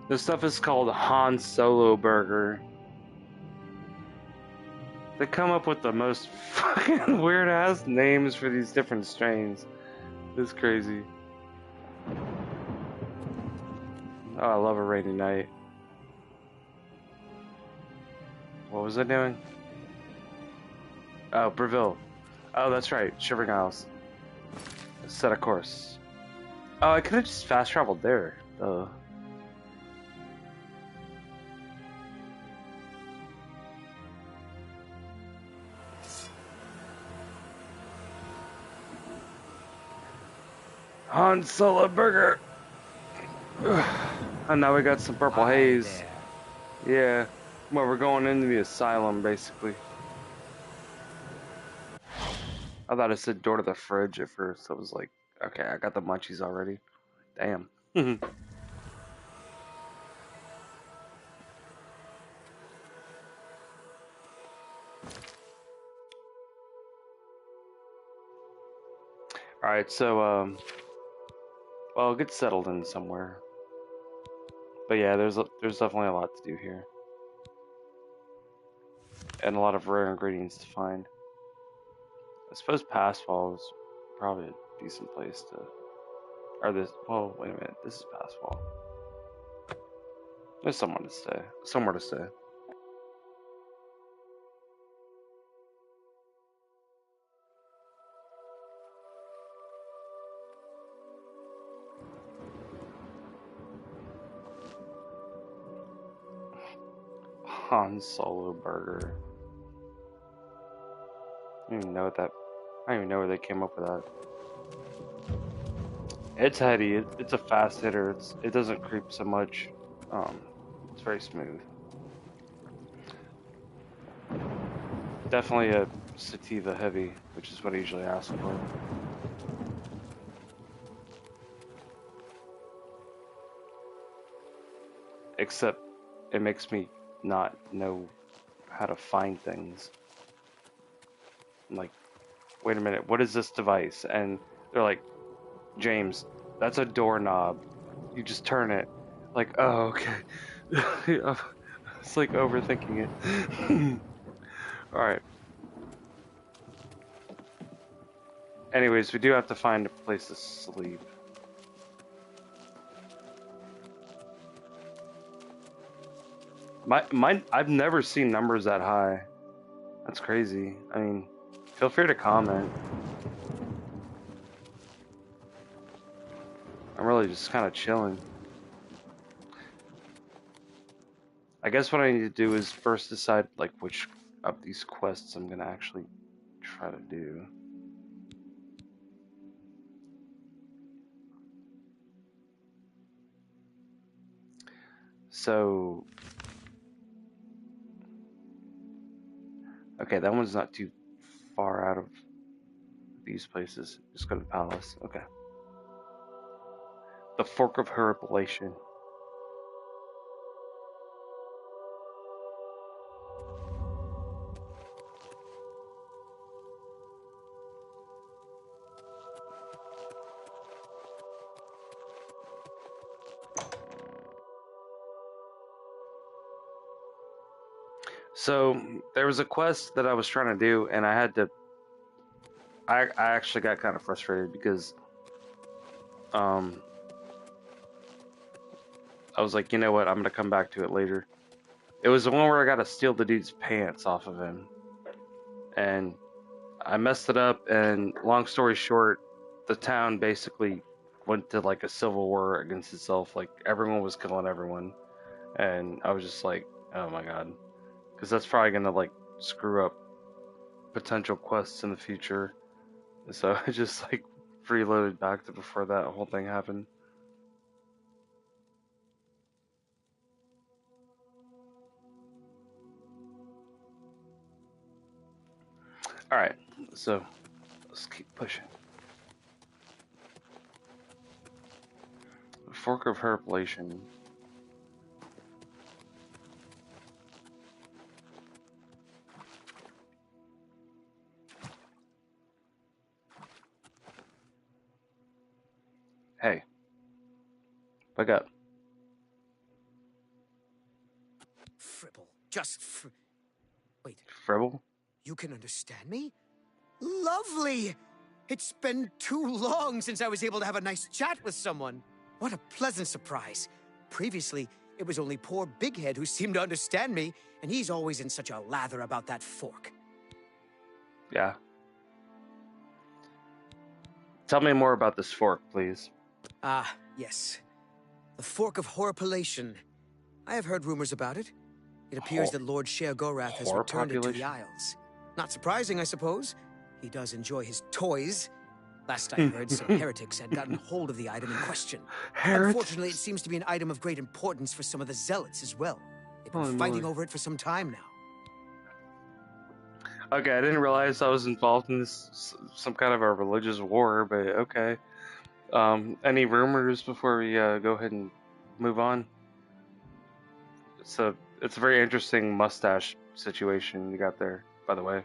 This stuff is called Han Solo Burger. They come up with the most fucking weird ass names for these different strains. It's crazy. Oh, I love a rainy night. What was I doing? Oh, Breville. Oh, that's right. Shivering Isles. Set a course. Oh, I could have just fast traveled there. Han Solo Burger. And now we got some purple haze. Yeah. Well, we're going into the asylum, basically. I thought it said door to the fridge at first. I was like, okay, I got the munchies already. Damn. Alright, so, well, get settled in somewhere. But yeah, there's definitely a lot to do here. And a lot of rare ingredients to find. I suppose Passfall is probably a decent place to... Or this... Well, wait a minute. This is Passfall. There's somewhere to stay. Somewhere to stay. Han Solo burger. I don't even know what that... I don't even know where they came up with that. It's heady. It's a fast hitter. It doesn't creep so much. It's very smooth. Definitely a sativa heavy, which is what I usually ask for. Except it makes me not know how to find things. I'm like, wait a minute, what is this device? And they're like, James, that's a doorknob. You just turn it. Like, oh, okay. It's like overthinking it. Alright. Anyways, we do have to find a place to sleep. I've never seen numbers that high. That's crazy. I mean, feel free to comment. I'm really just kind of chilling. I guess what I need to do is first decide like which of these quests I'm gonna actually try to do. So, okay, that one's not too far out of these places. Just go to the palace. Okay. The Fork of her Appellation. So there was a quest that I was trying to do, and I had to. I actually got kind of frustrated because, I was like, you know what, I'm gonna come back to it later. It was the one where I got to steal the dude's pants off of him, and I messed it up. And long story short, the town basically went to like a civil war against itself. Like everyone was killing everyone, and I was just like, oh my god. Because that's probably gonna like screw up potential quests in the future. So I just like reloaded back to before that whole thing happened. Alright, so let's keep pushing. Fork of her Appellation. Hey, wake up. Fribble. Just wait. Fribble? You can understand me? Lovely! It's been too long since I was able to have a nice chat with someone. What a pleasant surprise. Previously, it was only poor Bighead who seemed to understand me, and he's always in such a lather about that fork. Yeah. Tell me more about this fork, please. Ah, yes. The Fork of Horripilation. I have heard rumors about it. It appears that Lord Sheogorath has returned it to the Isles. Not surprising, I suppose. He does enjoy his toys. Last I heard, some heretics had gotten hold of the item in question. Unfortunately, it seems to be an item of great importance for some of the zealots as well. They've been fighting over it for some time now. Okay, I didn't realize I was involved in this, some kind of a religious war, but okay. Any rumors before we go ahead and move on? It's a very interesting mustache situation you got there, by the way.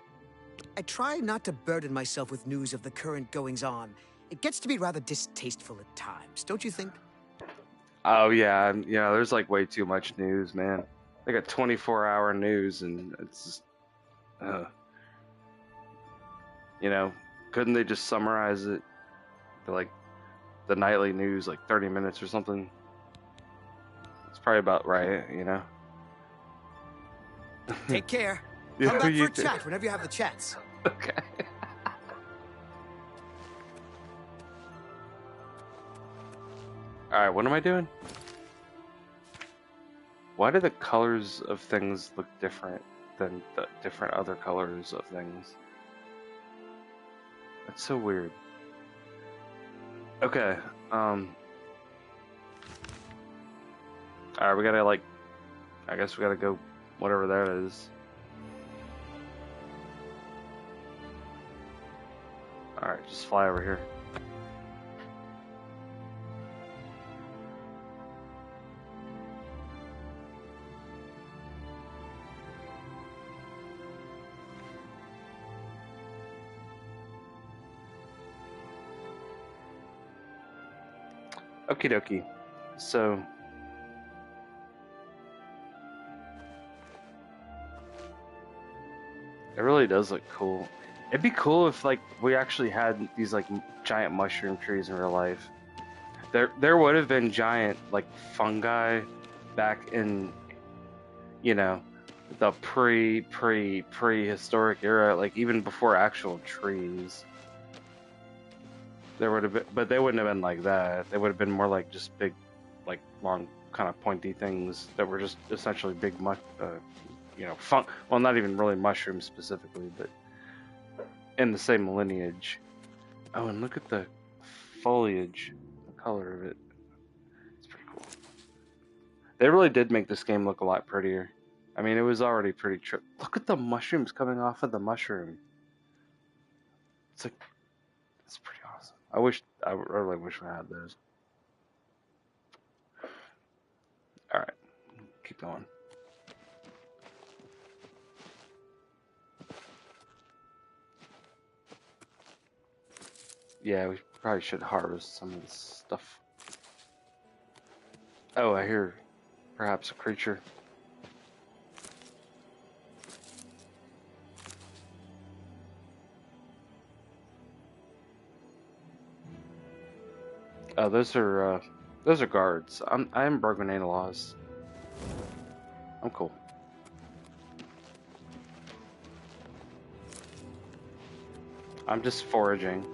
I try not to burden myself with news of the current goings-on. It gets to be rather distasteful at times, don't you think? Oh yeah, there's like way too much news, man. They got 24-hour news, and it's just, couldn't they just summarize it to like the nightly news, like 30 minutes or something? It's probably about right, Take care. Yeah, Come back you for a chat whenever you have the chance. Okay. Alright, what am I doing? Why do the colors of things look different than the different other colors of things? That's so weird. Okay, alright, we gotta I guess we gotta go whatever that is. Alright, just fly over here. Okie dokie. So it really does look cool. It'd be cool if like we actually had these like giant mushroom trees in real life. There would have been giant like fungi back in the prehistoric era, like even before actual trees. There would have been, but they wouldn't have been like that. They would have been more like just big, like long, kind of pointy things that were just essentially big, well, not even really mushrooms specifically, but in the same lineage. Oh, and look at the foliage, the color of it. It's pretty cool. They really did make this game look a lot prettier. I mean, it was already pretty. Look at the mushrooms coming off of the mushroom. It's like, it's pretty awesome. I really wish we had those. All right, keep going. Yeah, we probably should harvest some of this stuff. Oh, I hear perhaps a creature. Oh, those are guards. I am broken any laws. I'm cool. I'm just foraging.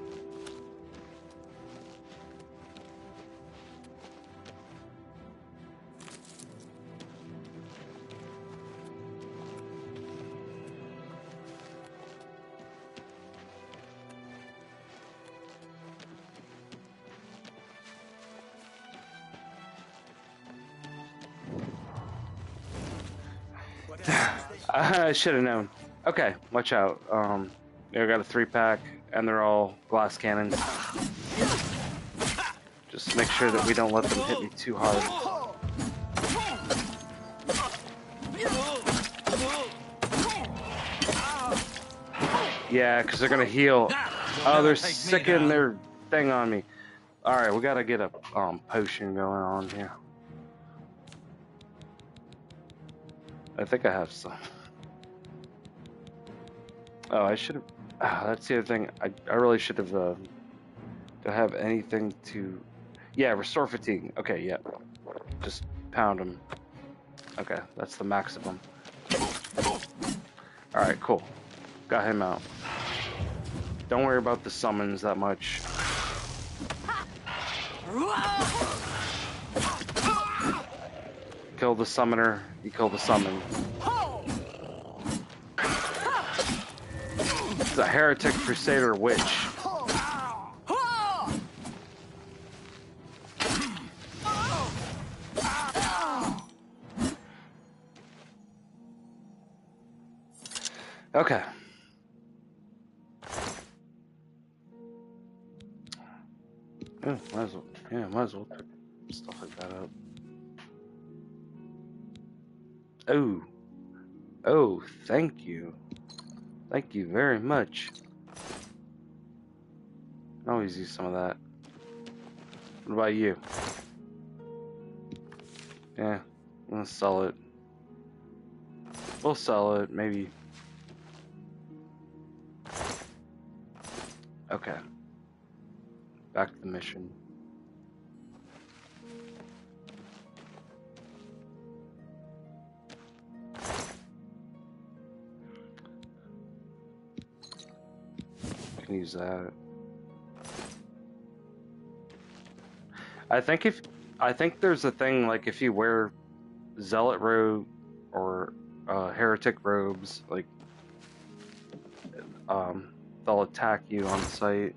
I should have known. Okay, watch out. I got a 3-pack, and they're all glass cannons. Just make sure that we don't let them hit me too hard. Yeah, because they're gonna heal. Oh, they're sicking their thing on me. All right, we gotta get a potion going on here. I think I have some. Oh, I should have. That's the other thing. I really should have. Do I have anything to? Yeah, restore fatigue. Okay, yeah. Just pound him. Okay, that's the maximum. All right, cool. Got him out. Don't worry about the summons that much. Kill the summoner. You kill the summon. It's a heretic crusader witch. Okay. Yeah, might as well. Yeah, might as well pick stuff like that up. Oh, oh, thank you. Thank you very much. I always use some of that. What about you? Yeah, let's sell it. We'll sell it, maybe. Okay. Back to the mission. Can use that. I think there's a thing like if you wear zealot robe or heretic robes, like they'll attack you on sight.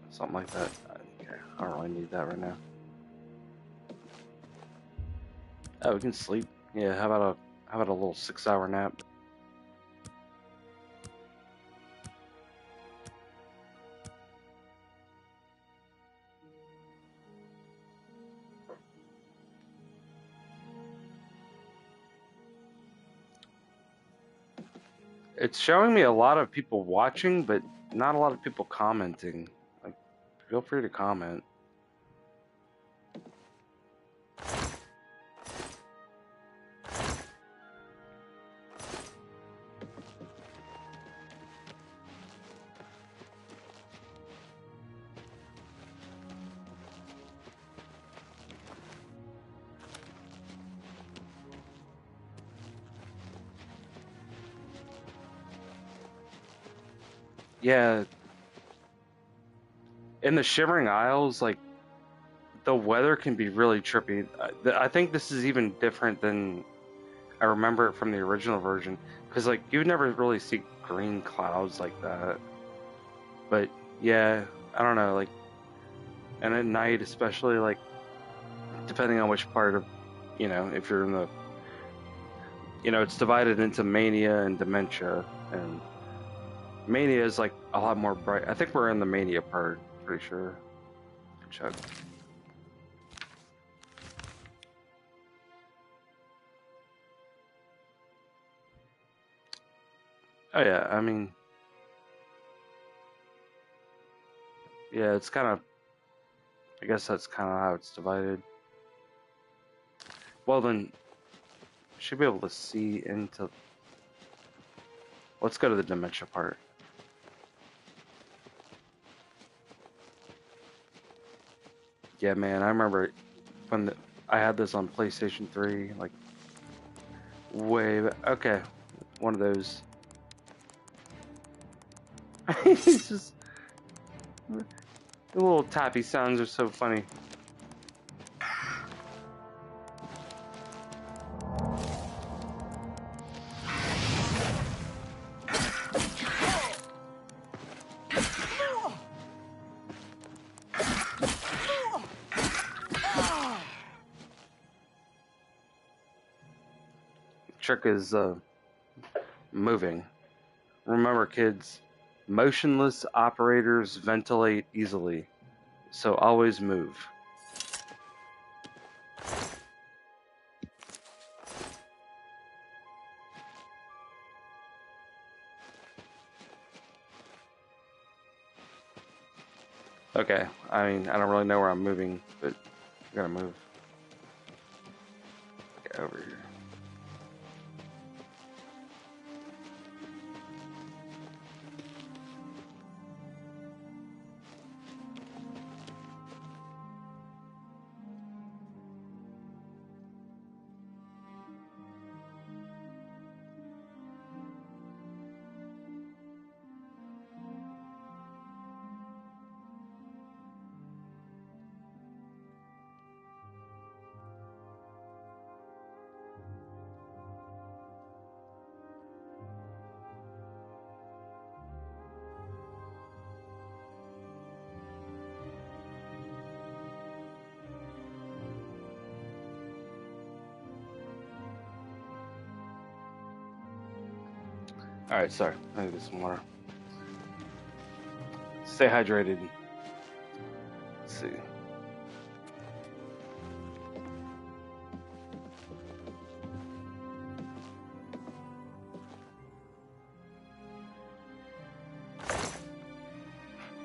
Something like that. Okay, I don't really need that right now. Oh, we can sleep. Yeah, how about a little 6-hour nap? It's showing me a lot of people watching, but not a lot of people commenting. Like, feel free to comment. Yeah. In the Shivering Isles, like, the weather can be really trippy. I think this is even different than I remember it from the original version, because like you would never really see green clouds like that. But yeah, I don't know, like, and at night especially, like, depending on which part of, if you're in the, it's divided into mania and dementia, and mania is like a lot more bright. I think we're in the mania part, pretty sure. Check. Oh yeah, I mean, yeah, it's kind of, I guess that's kind of how it's divided. Well then, should be able to see into, let's go to the dementia part. Yeah, man, I remember when I had this on PlayStation 3, like, okay, one of those. It's just, the little tappy sounds are so funny. Trick is moving. Remember, kids, motionless operators ventilate easily, so always move. Okay, I mean, I don't really know where I'm moving, but I gotta move. Get over here. Alright, sorry. I need some water. Stay hydrated. see.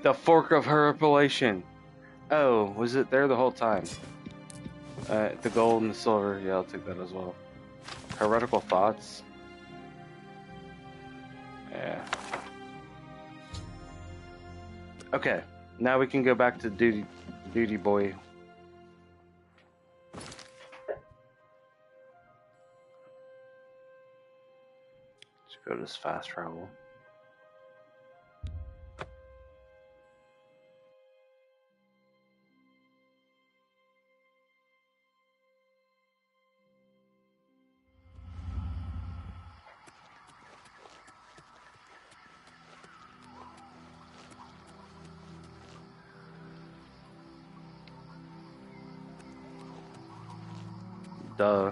The Fork of Her Appellation. Oh, was it there the whole time? The gold and the silver. Yeah, I'll take that as well. Heretical Thoughts. Yeah. Okay, now we can go back to Duty Boy. Let's go to this fast travel. Duh.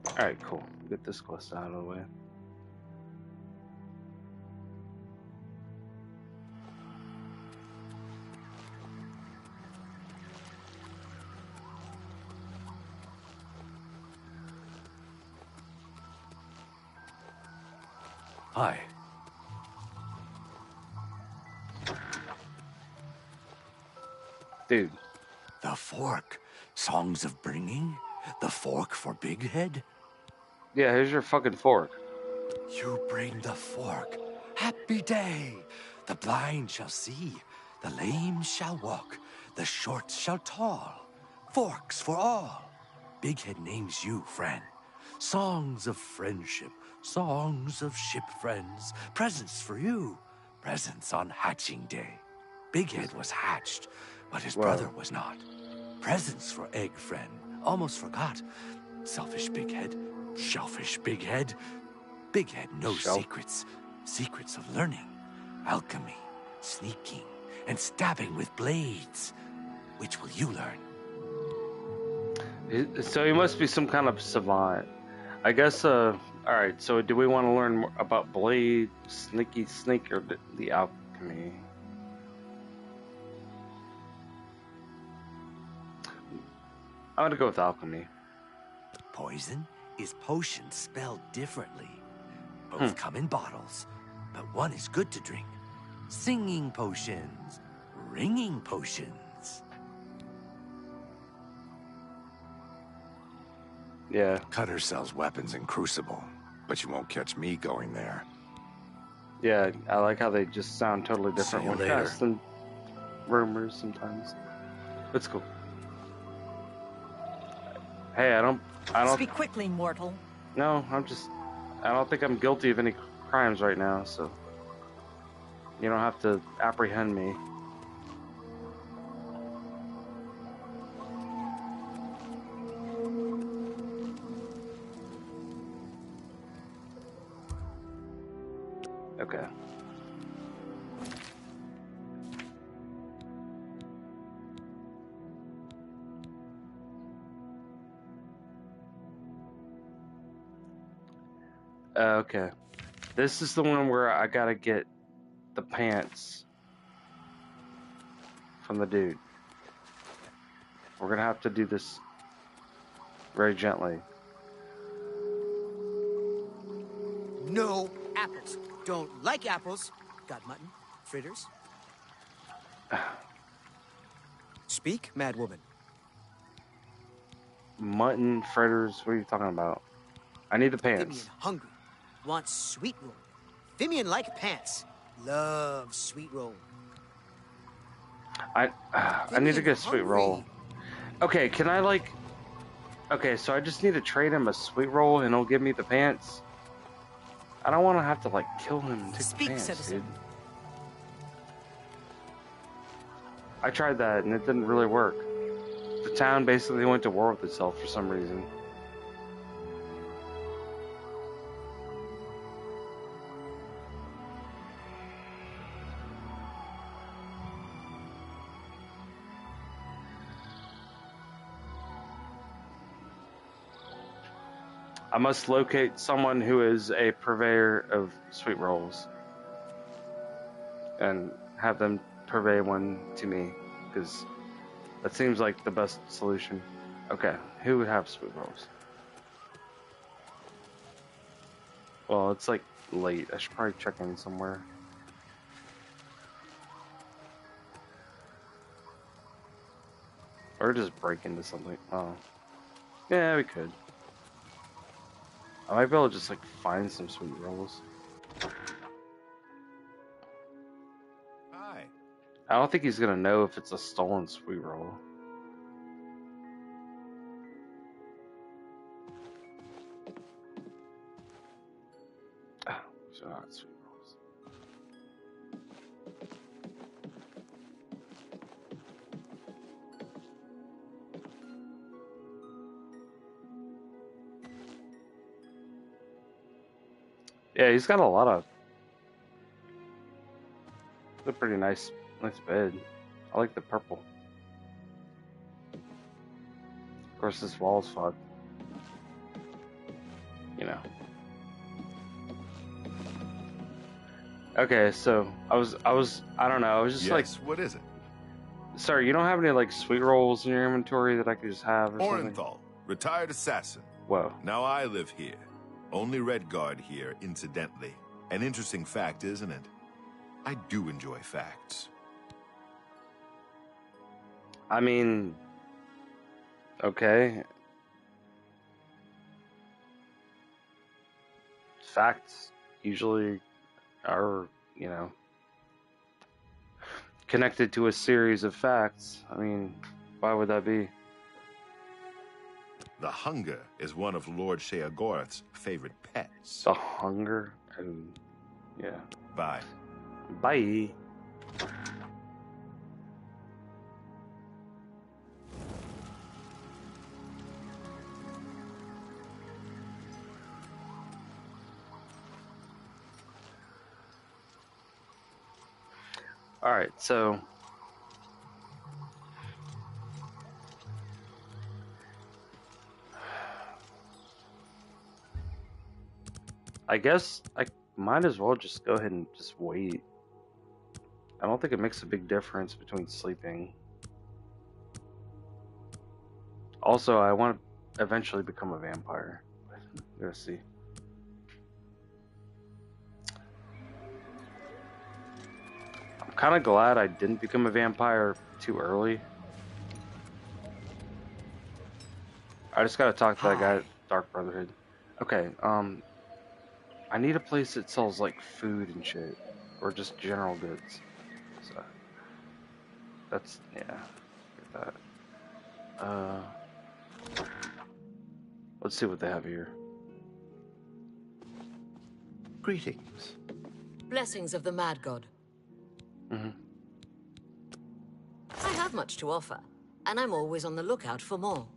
Alright, cool. Get this quest out of the way. Hi. Dude. The fork. Songs of bringing? The fork for Big Head? Yeah, here's your fucking fork. You bring the fork. Happy day. The blind shall see. The lame shall walk. The short shall tall. Forks for all. Big Head names you friend. Songs of friendship. Songs of ship friends. Presents for you. Presents on hatching day. Big Head was hatched, but his brother was not. Presents for Egg Friend. Almost forgot. Selfish Big Head. Shellfish Big Head. Big Head knows secrets. Secrets of learning. Alchemy. Sneaking. And stabbing with blades. Which will you learn? So he must be some kind of savant. I guess, alright, so do we want to learn more about blade, sneaky sneak, or the alchemy? I'm gonna go with alchemy. Poison is potion spelled differently. Both come in bottles, but one is good to drink. Singing potions, ringing potions. Yeah. Cutter sells weapons in Crucible, but you won't catch me going there. Yeah, I like how they just sound totally different when later. cast and rumors sometimes. It's cool. Hey, I don't. Speak quickly, mortal. No, I don't think I'm guilty of any crimes right now, so you don't have to apprehend me. Okay. Okay. This is the one where I gotta get the pants from the dude. We're gonna have to do this very gently. No apples. Don't like apples. Got mutton? Fritters? Speak, madwoman. Mutton, fritters, what are you talking about? I need the pants. Fimian hungry. Wants sweet roll. Fimian like pants. Love sweet roll. I need to get a sweet roll. Okay, can I like... Okay, so I just need to trade him a sweet roll and he'll give me the pants? I don't want to have to like kill him and take the pants, citizen. dude. I tried that and it didn't really work. The town basically went to war with itself for some reason. I must locate someone who is a purveyor of sweet rolls. and have them purvey one to me, because that seems like the best solution. Okay, who would have sweet rolls? Well, it's like late. I should probably check in somewhere. Or just break into something. Oh. Yeah, we could. I might be able to just like find some sweet rolls. Hi. I don't think he's gonna know if it's a stolen sweet roll. Oh, so not sweet rolls. Yeah, he's got a lot of. It's a pretty nice bed. I like the purple. Of course, this wall's fucked. You know. Okay, so I don't know. I was just like, what is it? Sorry, you don't have any like sweet rolls in your inventory that I could just have or something? Orenthal, retired assassin. Whoa. Now I live here. Only Red Guard here, incidentally. An interesting fact, isn't it? I do enjoy facts. I mean, okay. Facts usually are, you know, connected to a series of facts. I mean, why would that be? The hunger is one of Lord Sheogorath's favorite pets. The hunger? And yeah. Bye. Bye. Alright, so I guess I might as well just go ahead and just wait. I don't think it makes a big difference between sleeping. Also, I want to eventually become a vampire. Let's see. I'm kind of glad I didn't become a vampire too early. I just gotta talk to that guy at Dark Brotherhood. Okay, I need a place that sells like food and shit, or just general goods. So that's yeah, get that. Let's see what they have here. Greetings. Blessings of the Mad God. I have much to offer, and I'm always on the lookout for more.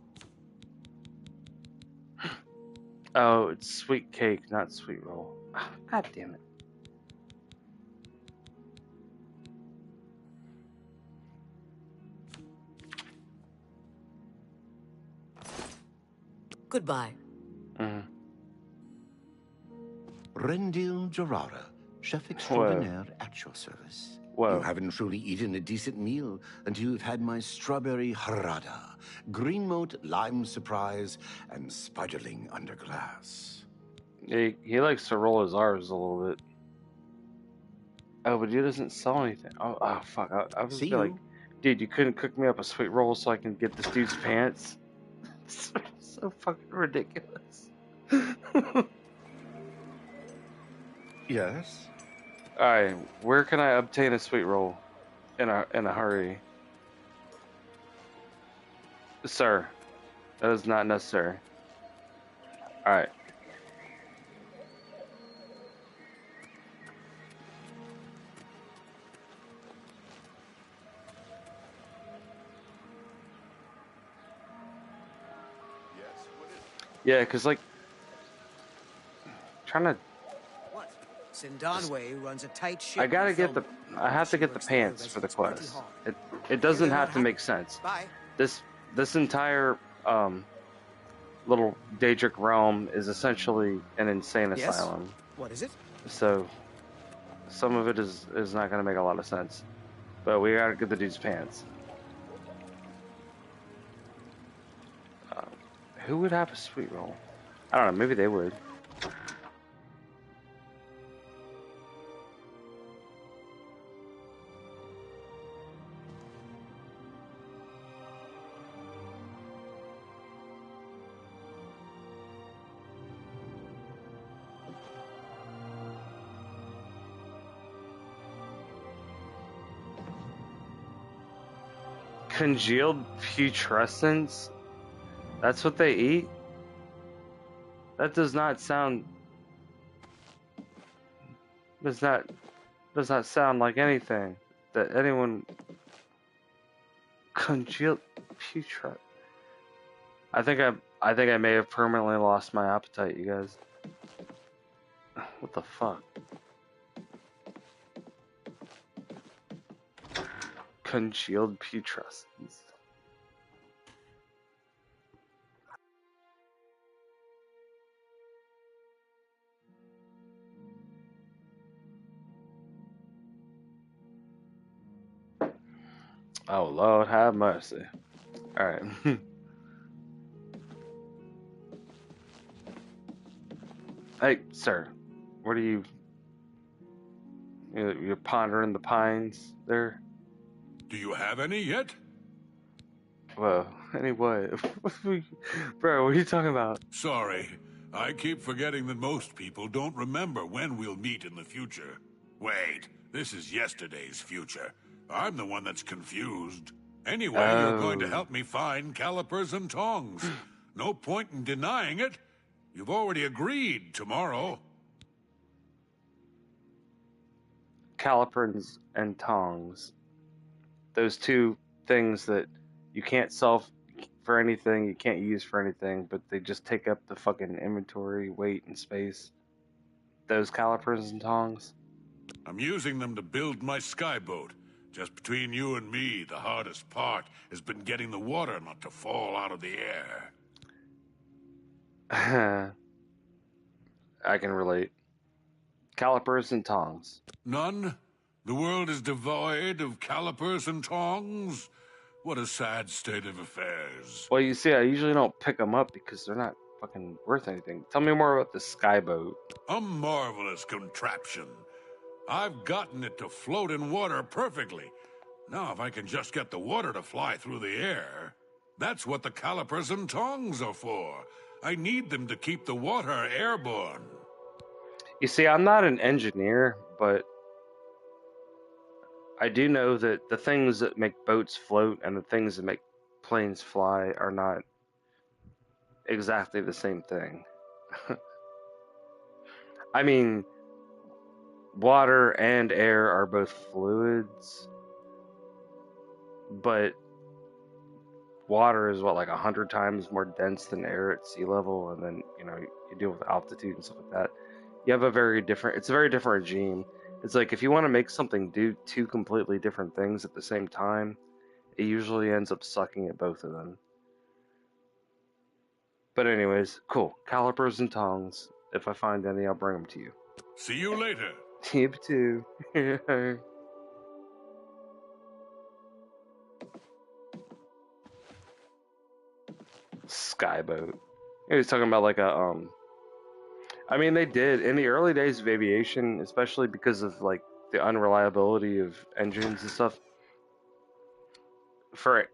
Oh, it's sweet cake, not sweet roll. God damn it. Goodbye. Rendil Gerara, chef extraordinaire at your service. Whoa. You haven't truly eaten a decent meal until you've had my strawberry harada, green moat lime surprise, and spiderling under glass. He likes to roll his R's a little bit. Oh, but he doesn't sell anything. Oh fuck. I was like, dude, you couldn't cook me up a sweet roll so I can get this dude's pants? It's so fucking ridiculous. Yes? Alright, where can I obtain a sweet roll in a hurry? Sir, that is not necessary. Alright. Yeah, cause like trying to. What? Sindanwe runs a tight ship. I gotta get the. I have to get the pants for the quest. It doesn't have to make sense. This entire little Daedric realm is essentially an insane asylum. What is it? So some of it is not going to make a lot of sense. But we gotta get the dude's pants. Who would have a sweet roll? I don't know, maybe they would. Congealed putrescence? That's what they eat? That does not sound... Does not sound like anything that anyone... Congealed putrescence. I think I may have permanently lost my appetite, you guys. What the fuck? Congealed putrescence. Oh Lord, have mercy. All right. Hey, sir. What are you? You're pondering the pines there. Do you have any yet? Well, anyway, bro, what are you talking about? Sorry, I keep forgetting that most people don't remember when we'll meet in the future. Wait, this is yesterday's future. I'm the one that's confused. Anyway, you're going to help me find calipers and tongs. No point in denying it. You've already agreed tomorrow. Calipers and tongs. Those two things that you can't sell for anything, you can't use for anything, but they just take up the fucking inventory, weight, and space. Those calipers and tongs. I'm using them to build my skyboat. Just between you and me, the hardest part has been getting the water not to fall out of the air. I can relate. Calipers and tongs. None? The world is devoid of calipers and tongs? What a sad state of affairs. Well, you see, I usually don't pick them up because they're not fucking worth anything. Tell me more about the skyboat. A marvelous contraption. I've gotten it to float in water perfectly. Now, if I can just get the water to fly through the air, that's what the calipers and tongs are for. I need them to keep the water airborne. You see, I'm not an engineer, but I do know that the things that make boats float and the things that make planes fly are not exactly the same thing. I mean, water and air are both fluids, but water is what, like 100 times more dense than air at sea level, and then you deal with altitude and stuff like that. You have it's a very different regime. It's like if you want to make something do two completely different things at the same time, it usually ends up sucking at both of them. But anyways, cool. Calipers and tongs. If I find any, I'll bring them to you. See you later. You too. Skyboat. He was talking about like a I mean, they did in the early days of aviation, especially because of like the unreliability of engines and stuff. For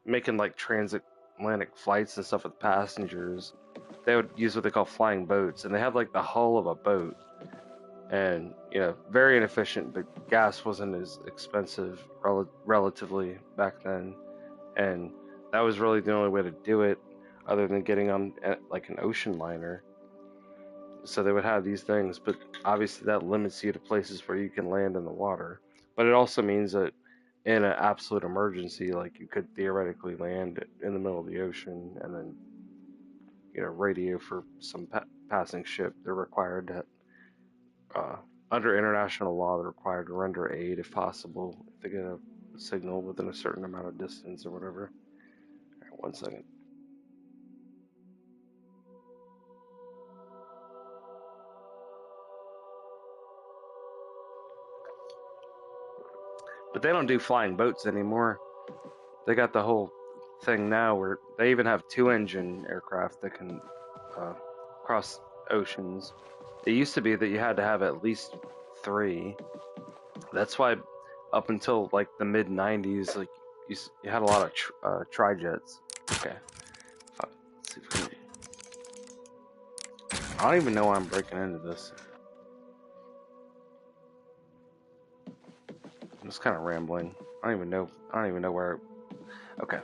making like transatlantic flights and stuff with passengers, they would use what they call flying boats, and they have like the hull of a boat, and very inefficient. But gas wasn't as expensive relatively back then, and that was really the only way to do it, other than getting on like an ocean liner. So they would have these things, but obviously that limits you to places where you can land in the water. But it also means that in an absolute emergency, like you could theoretically land in the middle of the ocean and then, radio for some passing ship. They're required to, under international law, they're required to render aid if possible, if they get a signal within a certain amount of distance or whatever. All right, 1 second. But they don't do flying boats anymore. They got the whole thing now where they even have 2-engine aircraft that can cross oceans. It used to be that you had to have at least 3. That's why up until like the mid 90s, like you had a lot of tri-jets. Okay. Let's see if we can... I don't even know why I'm breaking into this. I'm just kind of rambling. I don't even know where. Okay.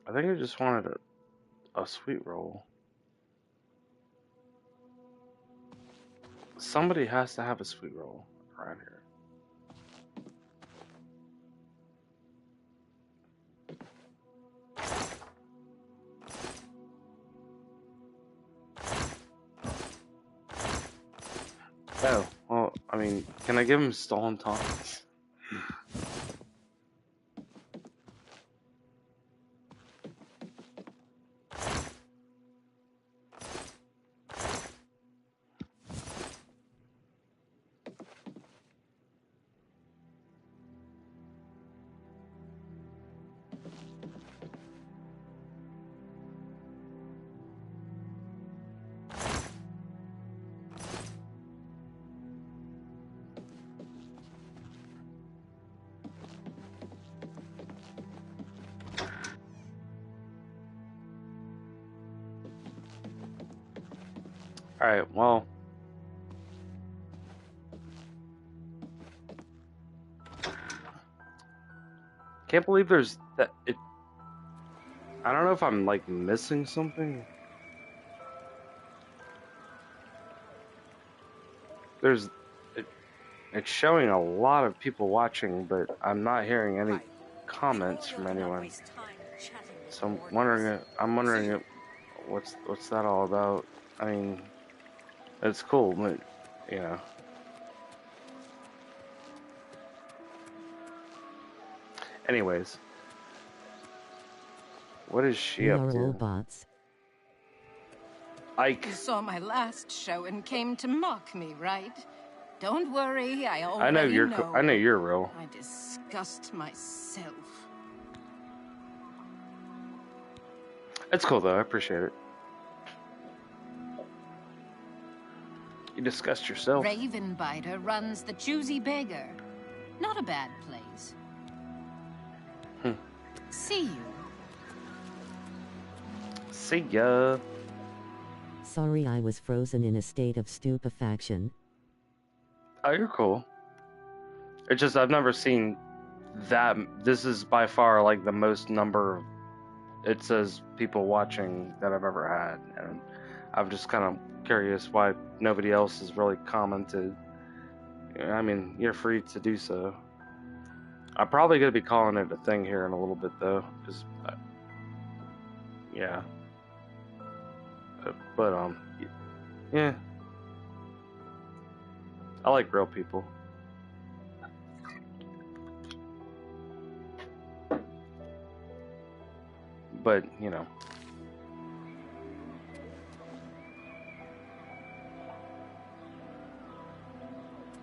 I think I just wanted a sweet roll. Somebody has to have a sweet roll around here. Oh, well, I mean, can I give him stolen taunts? Alright, well. Can't believe there's that. I don't know if I'm like missing something. It's showing a lot of people watching, but I'm not hearing any comments from anyone. So I'm wondering what's that all about? I mean, it's cool, but you know. Anyways, what is she up to? Robots. Ike. You saw my last show and came to mock me, right? Don't worry, I already know. I know you're real. I disgust myself. It's cool though. I appreciate it. You disgust yourself. Ravenbiter runs the Choosy Beggar. Not a bad place. See you. See ya. Sorry, I was frozen in a state of stupefaction. Oh, you're cool. It's just I've never seen that. This is by far like the most number of, it says, people watching that I've ever had, and I'm just kind of curious why nobody else has really commented. I mean, you're free to do so. I'm probably gonna be calling it a thing here in a little bit though, because yeah. But yeah. I like real people. But, you know.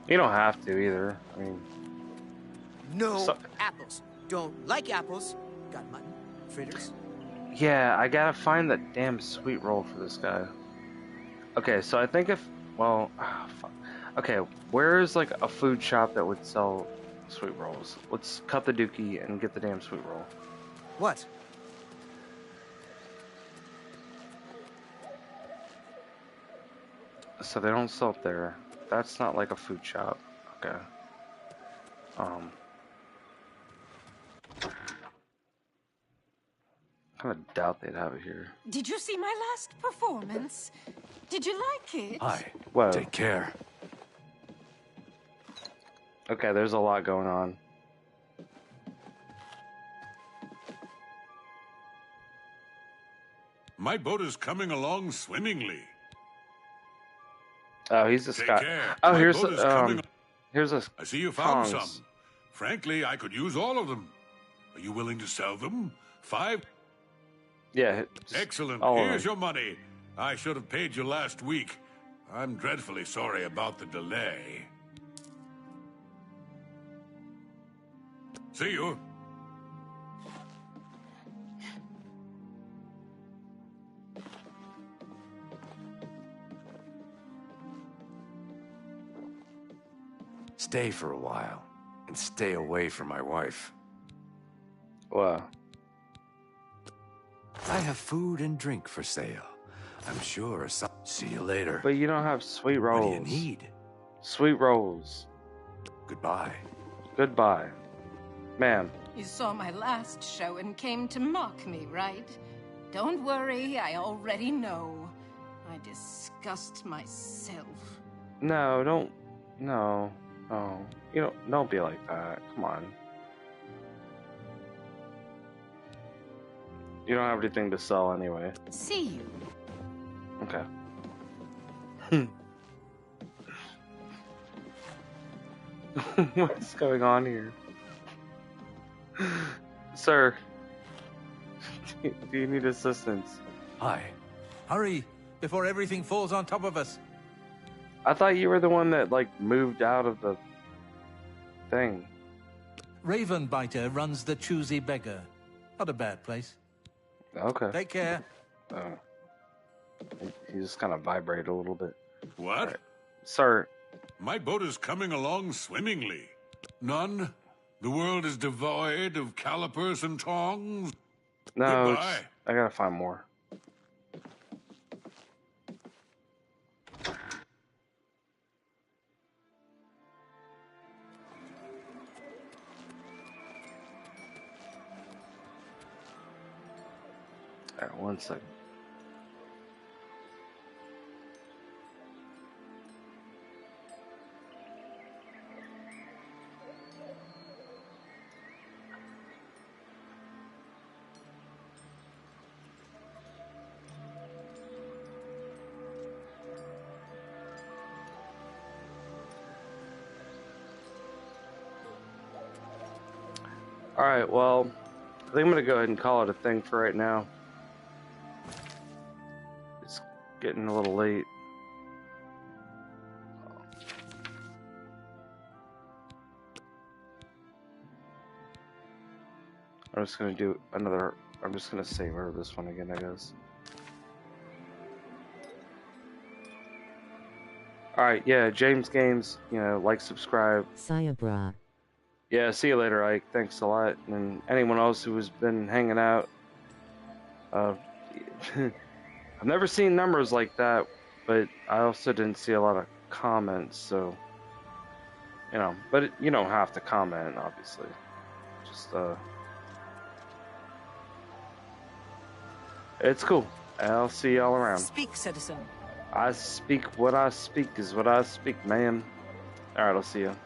You don't have to either. I mean. No apples. Don't like apples. Got mutton, fritters. Yeah, I gotta find that damn sweet roll for this guy. Okay, so I think if, well, fuck. Okay, where is like a food shop that would sell sweet rolls? Let's cut the dookie and get the damn sweet roll. What? So they don't sell it there. That's not like a food shop. Okay. I kind of doubt they'd have it here. Did you see my last performance? Did you like it? Hi. Whoa. Take care. Okay, there's a lot going on. My boat is coming along swimmingly. Oh, he's a Scot. Care. Oh, My here's boat is coming. here's a. I see you found tongs. some. Frankly, I could use all of them. Are you willing to sell them? 5? Yeah. Excellent. All of Here's them. your money. I should have paid you last week. I'm dreadfully sorry about the delay. See you. Stay for a while, and stay away from my wife. Wow. I have food and drink for sale. I'm sure some... See you later. But you don't have sweet rolls. What do you need? Sweet rolls. Goodbye. Goodbye. Man. You saw my last show and came to mock me, right? Don't worry, I already know. I disgust myself. No, don't. No. Oh. You don't be like that. Come on. You don't have anything to sell anyway. See you. Okay. What's going on here? Sir, do you need assistance? Hi. Hurry, before everything falls on top of us. I thought you were the one that, like, moved out of the thing. Ravenbiter runs the Choosy Beggar. Not a bad place. Okay. Take care. He just kind of vibrated a little bit. What? Right. Sir. My boat is coming along swimmingly. None? The world is devoid of calipers and tongs? No, Goodbye. I gotta find more. Alright, 1 second. Alright, well, I think I'm gonna go ahead and call it a thing for right now. It's getting a little late. I'm just gonna do another. I'm just gonna savor this one again, I guess. Alright, yeah, James Games, like, subscribe. Sayabra. Yeah, see you later, Ike. Thanks a lot. And anyone else who has been hanging out. I've never seen numbers like that, but I also didn't see a lot of comments, so, but you don't have to comment, obviously. Just, it's cool. I'll see y'all around. Speak, citizen. I speak what I speak is what I speak, man. Alright, I'll see you.